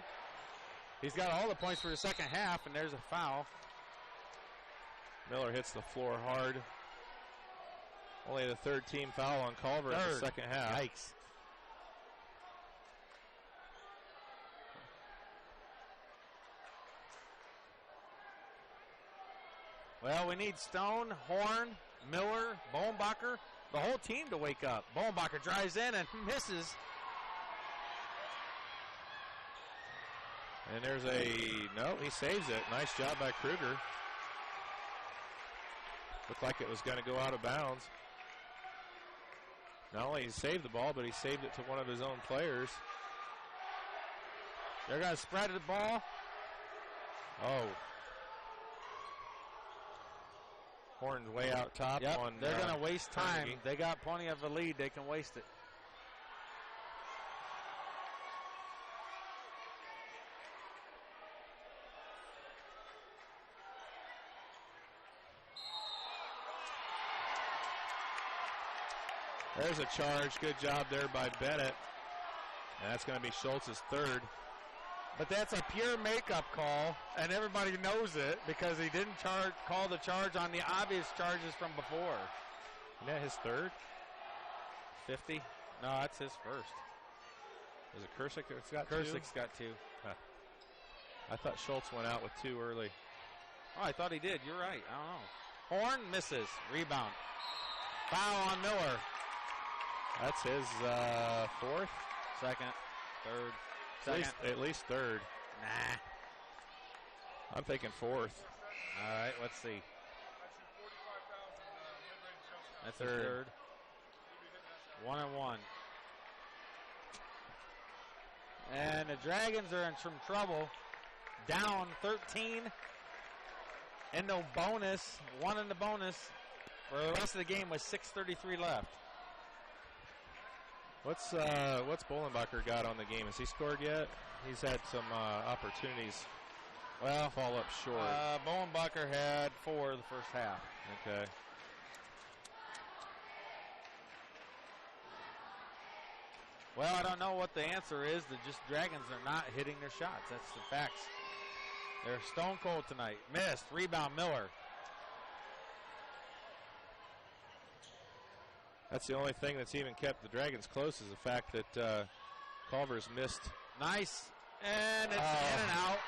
He's got all the points for the second half, and there's a foul. Miller hits the floor hard. Only the third team foul on Culver in the second half. Yikes. Well, we need Stone, Horn, Miller, Bohnbacher, the whole team to wake up. Bohnbacher drives in and misses. And there's he saves it. Nice job by Kruger. Looked like it was going to go out of bounds. Not only he saved the ball, but he saved it to one of his own players. They're going to spread the ball. Oh. Horn's way out top. Yep, on. They're going to waste time. They got plenty of a lead. They can waste it. There's a charge. Good job there by Bennett. And that's going to be Schultz's third. But that's a pure makeup call, and everybody knows it because he didn't call the charge on the obvious charges from before. Isn't that his third? 50? No, that's his first. Is it Kursick that's got two? Kursick's got two. Huh. I thought Schultz went out with two early. Oh, I thought he did. You're right. I don't know. Horn misses. Rebound. Foul on Miller. That's his fourth? Second. Third. Second. At least third. Nah. I'm thinking fourth. All right, let's see. That's third. 1-1. And the Dragons are in some trouble. Down 13. In the bonus. One in the bonus. For the rest of the game with 6:33 left. What's Bohnbacher got on the game? Has he scored yet? He's had some opportunities. Well, fall up short. Bohnbacher had 4 the first half. Okay. Well, I don't know what the answer is. The Dragons are not hitting their shots. That's the facts. They're stone cold tonight. Missed. Rebound Miller. That's the only thing that's even kept the Dragons close is the fact that Culver's missed. Nice. And it's in and out.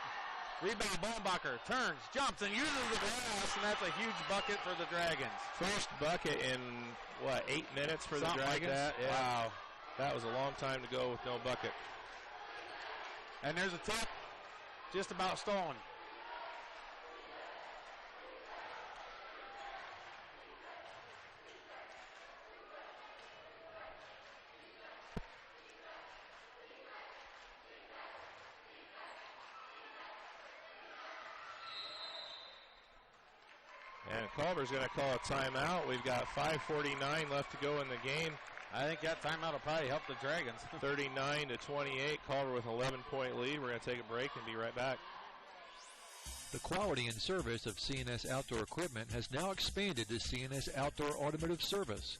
Rebound Bohnbacher. Turns, jumps, and uses the glass, and that's a huge bucket for the Dragons. First bucket in, 8 minutes for Something the Dragons? Like that, yeah. Wow. That was a long time to go with no bucket. And there's a tip. Just about stolen. And Culver's going to call a timeout. We've got 5:49 left to go in the game. I think that timeout will probably help the Dragons. 39-28. Culver with 11-point lead. We're going to take a break and be right back. The quality and service of C&S Outdoor Equipment has now expanded to C&S Outdoor Automotive Service.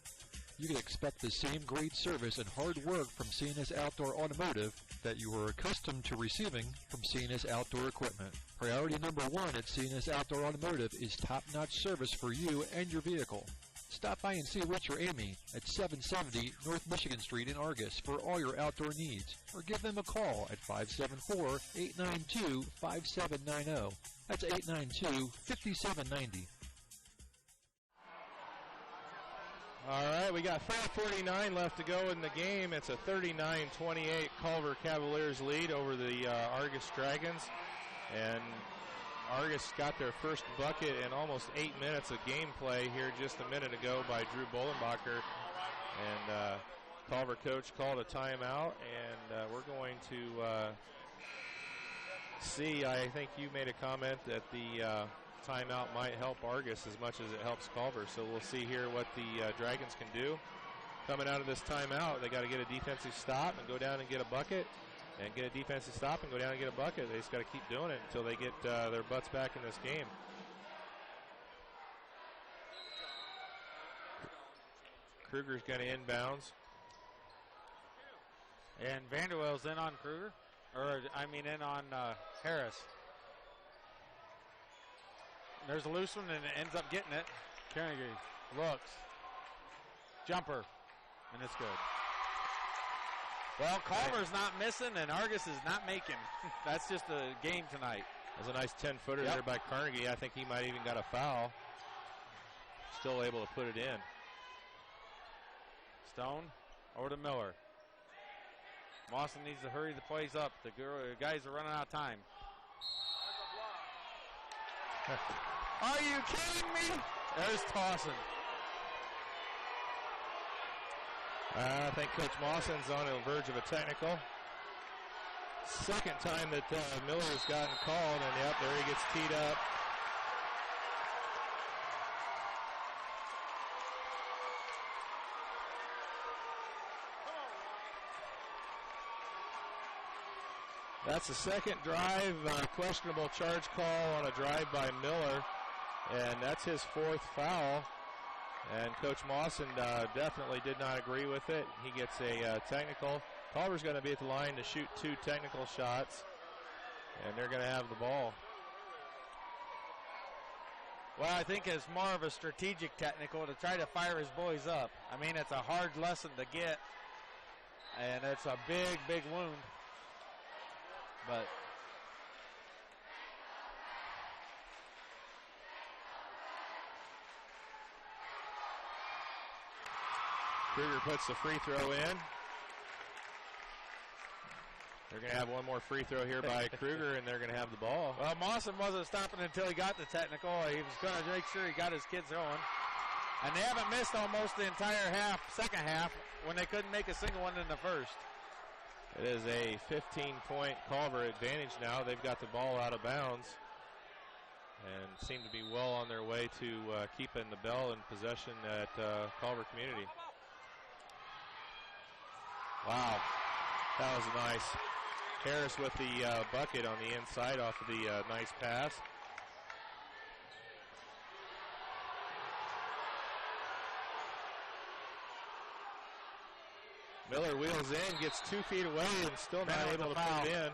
You can expect the same great service and hard work from C&S Outdoor Automotive that you are accustomed to receiving from C&S Outdoor Equipment. Priority number one at C&S Outdoor Automotive is top-notch service for you and your vehicle. Stop by and see Rich or Amy at 770 North Michigan Street in Argos for all your outdoor needs, or give them a call at 574-892-5790. That's 892-5790. All right, we got 5:49 left to go in the game. It's a 39-28 Culver Cavaliers lead over the Argos Dragons. And Argos got their first bucket in almost 8 minutes of gameplay here just a minute ago by Drew Bollenbacher. And Culver coach called a timeout, and we're going to see. I think you made a comment that the timeout might help Argos as much as it helps Culver. So we'll see here what the Dragons can do. Coming out of this timeout, they got to get a defensive stop and go down and get a bucket. And get a defensive stop and go down and get a bucket. They just got to keep doing it until they get their butts back in this game. Kruger's going to inbounds. And Vanderwell's in on Kruger. In on Harris. There's a loose one, and it ends up getting it. Carnegie looks. Jumper. And it's good. Well, Culver's not missing, and Argos is not making. That's just a game tonight. That was a nice 10-footer there by Carnegie. I think he might even got a foul. Still able to put it in. Stone over to Miller. Mawson needs to hurry the plays up. The guys are running out of time. Are you kidding me? There's Towson. I think Coach Mawson's on the verge of a technical. Second time that Miller's gotten called, and yep, there he gets teed up. That's the second drive, questionable charge call on a drive by Miller, and that's his fourth foul. And Coach Mawson definitely did not agree with it. He gets a technical. Culver's going to be at the line to shoot 2 technical shots, and they're going to have the ball. Well, I think it's more of a strategic technical to try to fire his boys up. I mean, it's a hard lesson to get, and it's a big, big wound. But Kruger puts the free throw in. They're going to have one more free throw here by Kruger, and they're going to have the ball. Well, Mawson wasn't stopping until he got the technical. He was going to make sure he got his kids going. And they haven't missed almost the entire second half, when they couldn't make a single one in the first. It is a 15-point Culver advantage now. They've got the ball out of bounds and seem to be well on their way to keeping the ball in possession at Culver Community. Wow, that was nice. Harris with the bucket on the inside off of the nice pass. Miller wheels in, gets 2 feet away, and still not able to put it in.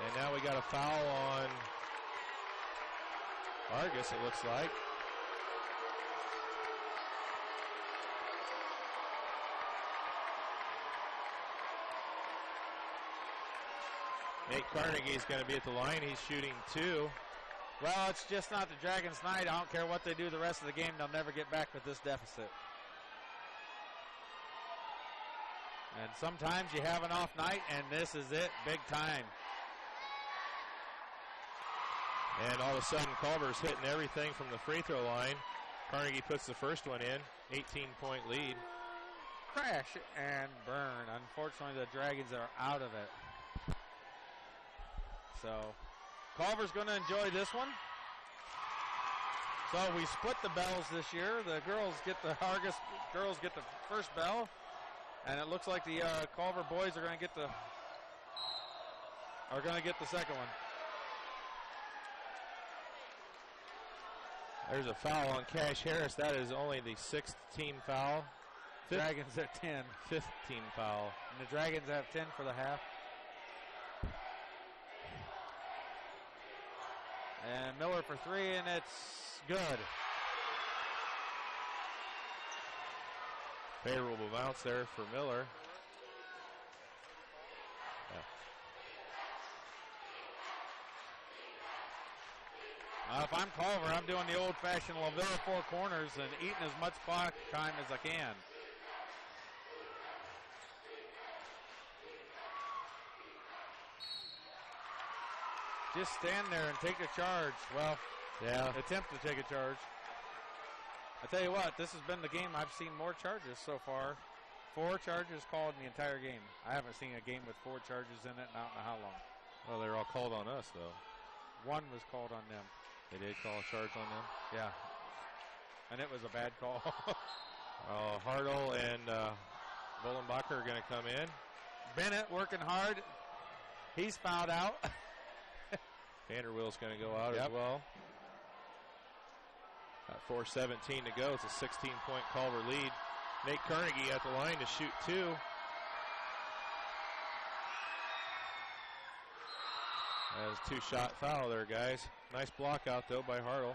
And now we got a foul on Argos, it looks like. Nate Carnegie's going to be at the line. He's shooting 2. Well, it's just not the Dragons' night. I don't care what they do the rest of the game. They'll never get back with this deficit. And sometimes you have an off night, and this is it, big time. And all of a sudden, Culver's hitting everything from the free throw line. Carnegie puts the first one in, 18-point lead. Crash and burn. Unfortunately, the Dragons are out of it. So, Culver's going to enjoy this one. So we split the bells this year. The Argos girls get the first bell, and it looks like the Culver boys are going to get the second one. There's a foul on Cash Harris. That is only the 6th team foul. Dragons at 10. 5th team foul. And the Dragons have 10 for the half. And Miller for 3, and it's good. Favorable bounce there for Miller. If I'm Culver, I'm doing the old-fashioned LaVille 4 corners and eating as much clock time as I can. Just stand there and take the charge. Well, yeah, attempt to take a charge. I tell you what, this has been the game I've seen more charges so far. 4 charges called in the entire game. I haven't seen a game with 4 charges in it, and I don't know how long. Well, they're all called on us, though. 1 was called on them. They did call a charge on them? Yeah. And it was a bad call. Hartle and Bollenbacher are going to come in. Bennett working hard. He's fouled out. Vanderwill's going to go out as well. Got 4:17 to go. It's a 16-point Culver lead. Nate Carnegie at the line to shoot 2. That was a 2-shot foul there, guys. Nice block out, though, by Hartle.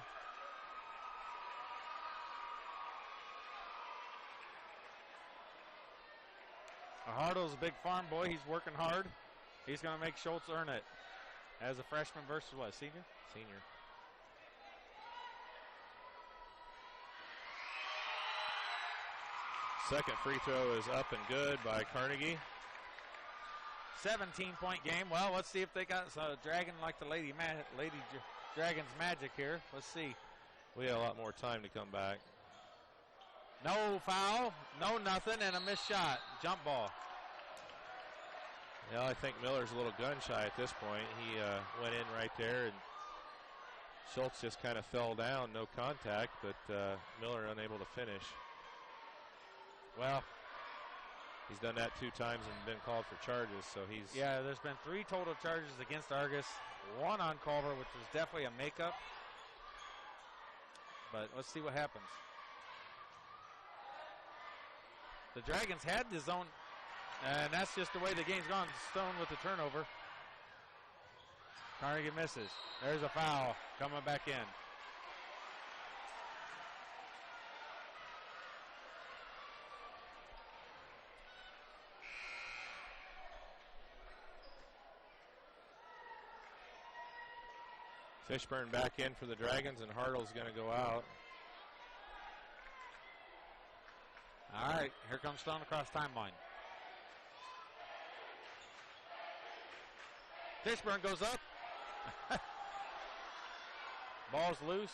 Hartle's a big farm boy. He's working hard. He's going to make Schultz earn it. As a freshman versus what, senior? Senior. Second free throw is up and good by Carnegie. 17-point game. Well, let's see if they got a dragon like the Lady Dragons magic here. Let's see. We had a lot more time to come back. No foul, no nothing, and a missed shot. Jump ball. Yeah, I think Miller's a little gun shy at this point. He went in right there, and Schultz just kind of fell down, no contact, but Miller unable to finish. Well, he's done that 2 times and been called for charges, so he's... Yeah, there's been 3 total charges against Argos. 1 on Culver, which was definitely a makeup. But let's see what happens. The Dragons had the zone, and that's just the way the game's gone. Stone with the turnover. Carnegie misses. There's a foul coming back in. Fishburne back in for the Dragons, and Hartle's going to go out. All right, here comes Stone across timeline. Fishburne goes up. Ball's loose.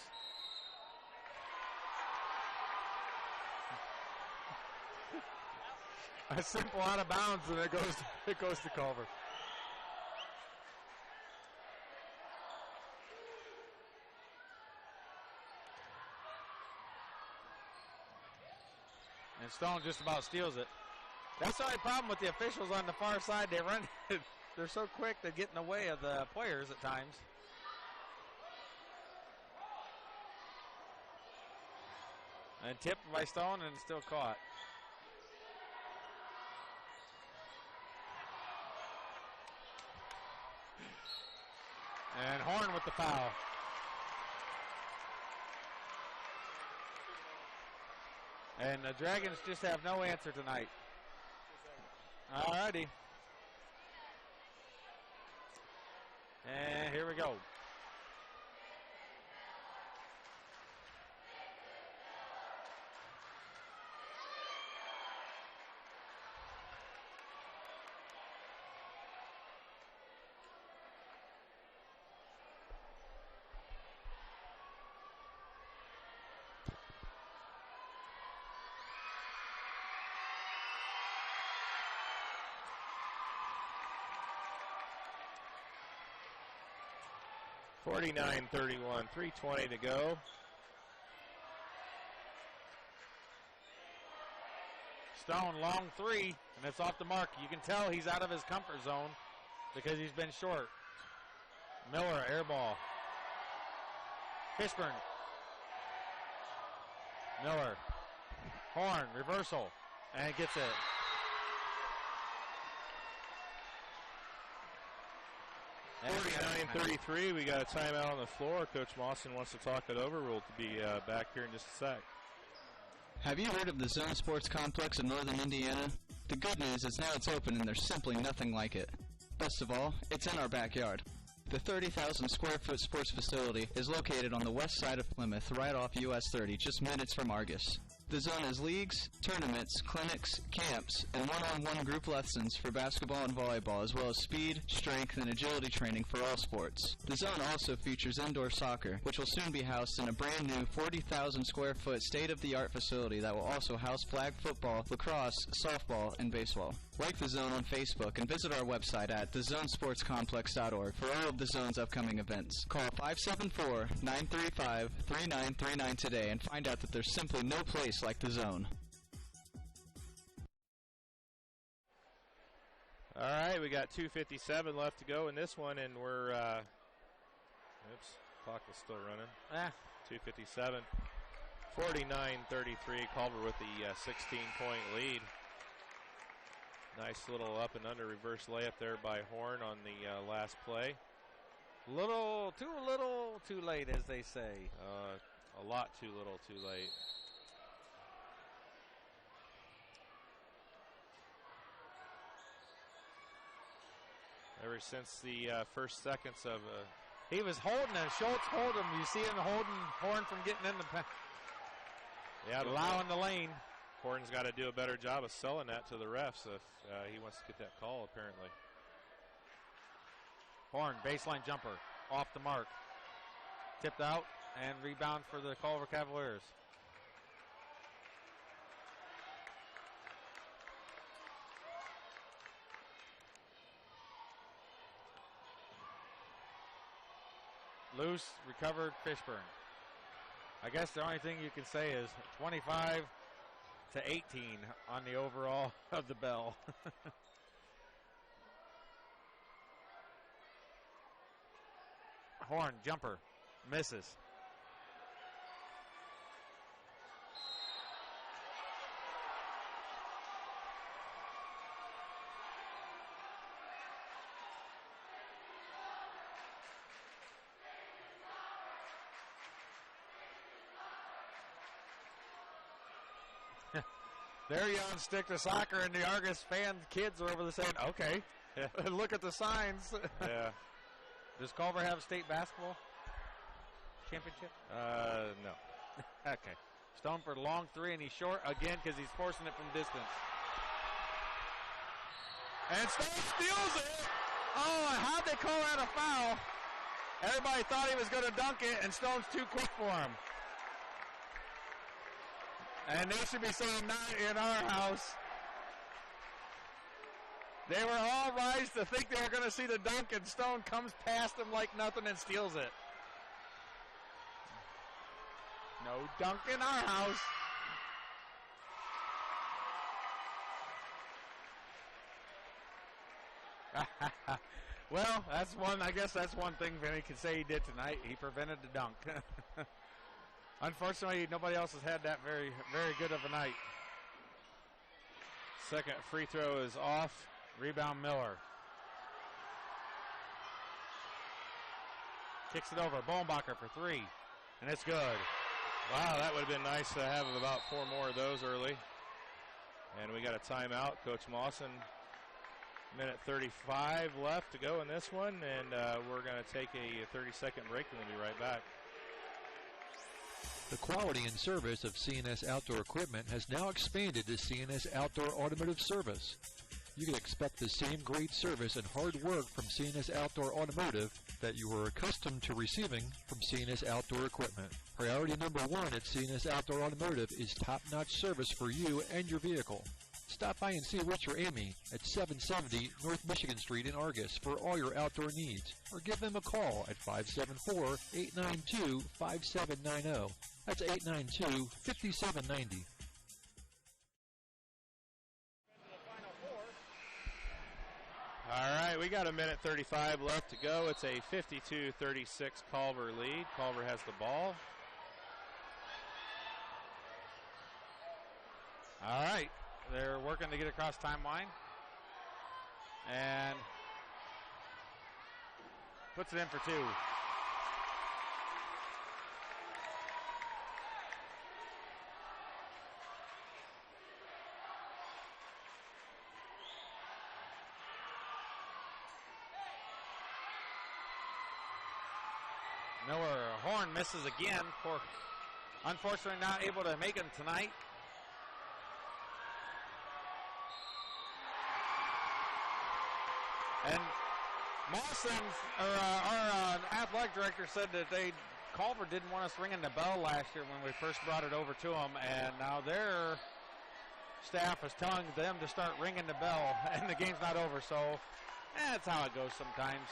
A simple out of bounds, and it goes to Culver. And Stone just about steals it. That's the only problem with the officials on the far side. They run, they're so quick they get in the way of the players at times. And tipped by Stone and still caught. And Horn with the foul. And the Dragons just have no answer tonight. All righty. And here we go. (49-31), 3:20 to go. Stone, long 3, and it's off the mark. You can tell he's out of his comfort zone because he's been short. Miller, air ball. Fishburne. Miller. Horn, reversal, and gets it. And 49-33, we got a timeout on the floor. Coach Mawson wants to talk it over. We'll be back here in just a sec. Have you heard of the Zone Sports Complex in northern Indiana? The good news is now it's open and there's simply nothing like it. Best of all, it's in our backyard. The 30,000 square foot sports facility is located on the west side of Plymouth, right off US 30, just minutes from Argos. The zone has leagues, tournaments, clinics, camps, and one-on-one group lessons for basketball and volleyball, as well as speed, strength, and agility training for all sports. The zone also features indoor soccer, which will soon be housed in a brand new 40,000 square foot state-of-the-art facility that will also house flag football, lacrosse, softball, and baseball. Like the zone on Facebook and visit our website at thezonesportscomplex.org for all of the zone's upcoming events. Call 574-935-3939 today and find out that there's simply no place like the zone. All right, we got 2:57 left to go in this one, and we're, clock is still running. 2:57, 49-33, Culver with the 16-point lead. Nice little up and under reverse layup there by Horn on the last play. Too little, too late, as they say. A lot too little, too late. Ever since the first seconds of... he was holding him. Schultz hold him. You see him holding Horn from getting in the... allowing the lane. Horton's got to do a better job of selling that to the refs if he wants to get that call, apparently. Horn, baseline jumper, off the mark. Tipped out, and rebound for the Culver Cavaliers. Loose, recovered, Fishburne. I guess the only thing you can say is 25-18 on the overall of the bell. Horn, jumper, misses. There you on stick to soccer, and the Argos kids are over there saying, okay, look at the signs. Yeah. Does Culver have a state basketball championship? No. Okay. Stone for long three, and he's short again because he's forcing it from distance. And Stone steals it. Oh, how'd they call that a foul? Everybody thought he was going to dunk it, and Stone's too quick for him. And they should be saying, not in our house. They were all rise to think they were going to see the dunk, and Stone comes past them like nothing and steals it. No dunk in our house. Well, that's one. I guess that's one thing Vinny can say he did tonight. He prevented the dunk. Unfortunately, nobody else has had that very, very good of a night. Second free throw is off. Rebound Miller. Kicks it over. Bohnbacher for three. And it's good. Wow, that would have been nice to have about four more of those early. And we got a timeout. Coach Mawson, minute 35 left to go in this one. And we're going to take a 30-second break and we'll be right back. The quality and service of C&S Outdoor Equipment has now expanded to C&S Outdoor Automotive Service. You can expect the same great service and hard work from C&S Outdoor Automotive that you are accustomed to receiving from C&S Outdoor Equipment. Priority number one at C&S Outdoor Automotive is top-notch service for you and your vehicle. Stop by and see Richard Amy at 770 North Michigan Street in Argos for all your outdoor needs, or give them a call at 574-892-5790. That's 892-5790. All right, we got a minute 35 left to go. It's a 52-36 Culver lead. Culver has the ball. All right. They're working to get across timeline. And puts it in for 2. Miller Horn misses again. Unfortunately, not able to make it tonight. And Mawson, our athletic director, said that Culver didn't want us ringing the bell last year when we first brought it over to them, and now their staff is telling them to start ringing the bell, and the game's not over. So that's how it goes sometimes.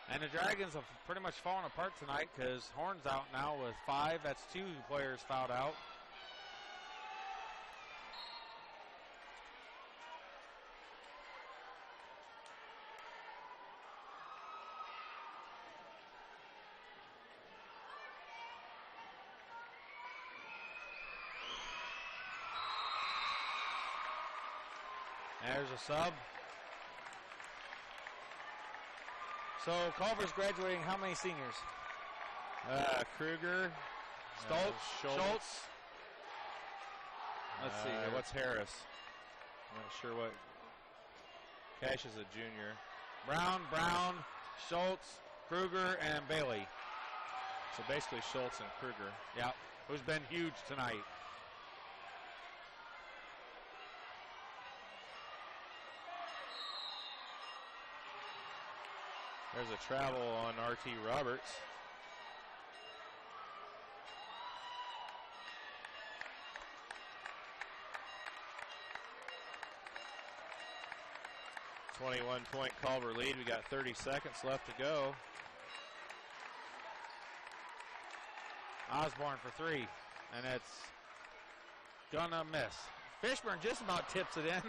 And the Dragons have pretty much fallen apart tonight because Horn's out now with 5. That's 2 players fouled out. There's a sub. So Culver's graduating how many seniors? Kruger, Schultz. Let's see. What's Harris? I'm not sure what. Cash is a junior. Brown, Schultz, Kruger, and Bailey. So basically Schultz and Kruger. Yeah, who's been huge tonight. There's a travel on R.T. Roberts. .21 Culver lead. We got 30 seconds left to go. Osborne for 3, and it's gonna miss. Fishburne just about tips it in.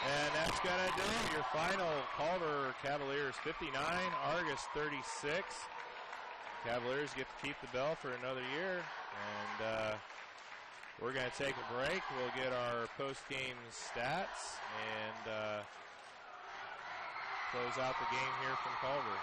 And that's going to do it. Your final Culver Cavaliers 59, Argos 36. Cavaliers get to keep the bell for another year. And we're going to take a break. We'll get our post-game stats and close out the game here from Culver.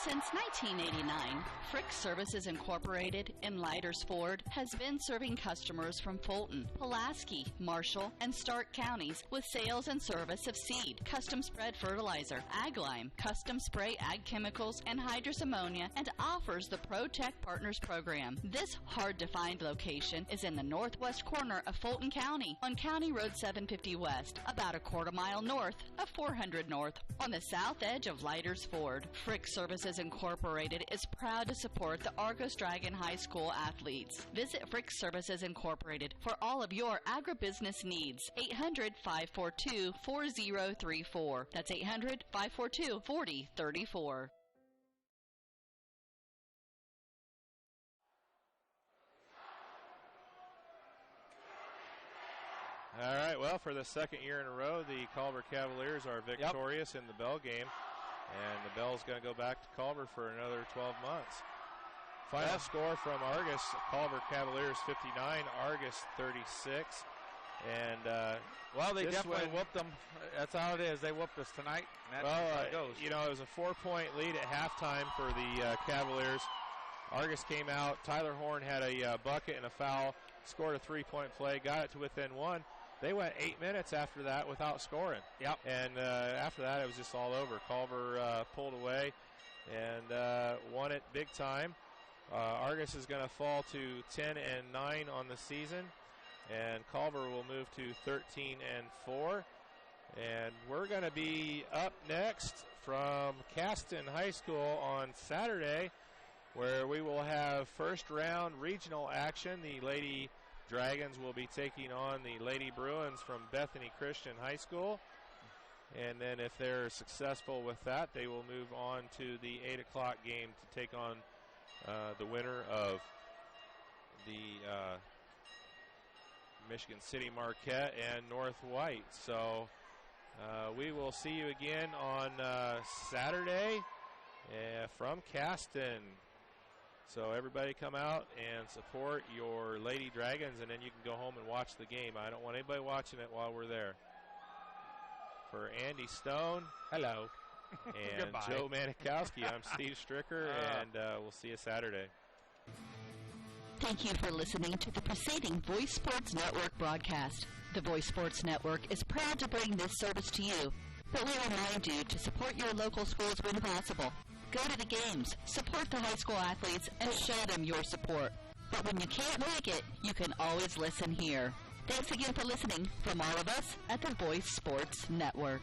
Since 1989, Frick Services Incorporated in Leiders Ford has been serving customers from Fulton, Pulaski, Marshall, and Stark counties with sales and service of seed, custom spread fertilizer, ag lime, custom spray ag chemicals, and hydrous ammonia, and offers the ProTech Partners program. This hard-to-find location is in the northwest corner of Fulton County on County Road 750 West, about a quarter mile north of 400 North, on the south edge of Leiders Ford. Frick Services Incorporated is proud to support the Argos Dragon High School athletes. Visit Frick Services Incorporated for all of your agribusiness needs. 800-542-4034. That's 800-542-4034. All right, well, for the second year in a row, the Culver Cavaliers are victorious in the Bell game. And the Bell's going to go back to Culver for another 12 months. Final score from Argos, Culver Cavaliers 59, Argos 36. And well, they definitely whooped them. That's how it is. They whooped us tonight. And that's how it goes. You know, it was a 4-point lead at halftime for the Cavaliers. Argos came out. Tyler Horn had a bucket and a foul, scored a 3-point play, got it to within 1. They went 8 minutes after that without scoring. Yep. And after that, it was just all over. Culver pulled away and won it big time. Argos is going to fall to 10-9 on the season, and Culver will move to 13-4. And we're going to be up next from Caston High School on Saturday, where we will have first-round regional action. The Lady Dragons will be taking on the Lady Bruins from Bethany Christian High School. And then if they're successful with that, they will move on to the 8 o'clock game to take on the winner of the Michigan City Marquette and North White. So we will see you again on Saturday from Caston. So everybody come out and support your Lady Dragons, and then you can go home and watch the game. I don't want anybody watching it while we're there. For Andy Stone, hello, and Joe Manikowski, I'm Steve Stricker, and we'll see you Saturday. Thank you for listening to the preceding Voice Sports Network broadcast. The Voice Sports Network is proud to bring this service to you, but we remind you to support your local schools when possible. Go to the games, support the high school athletes, and show them your support. But when you can't make it, you can always listen here. Thanks again for listening from all of us at the Voice Sports Network.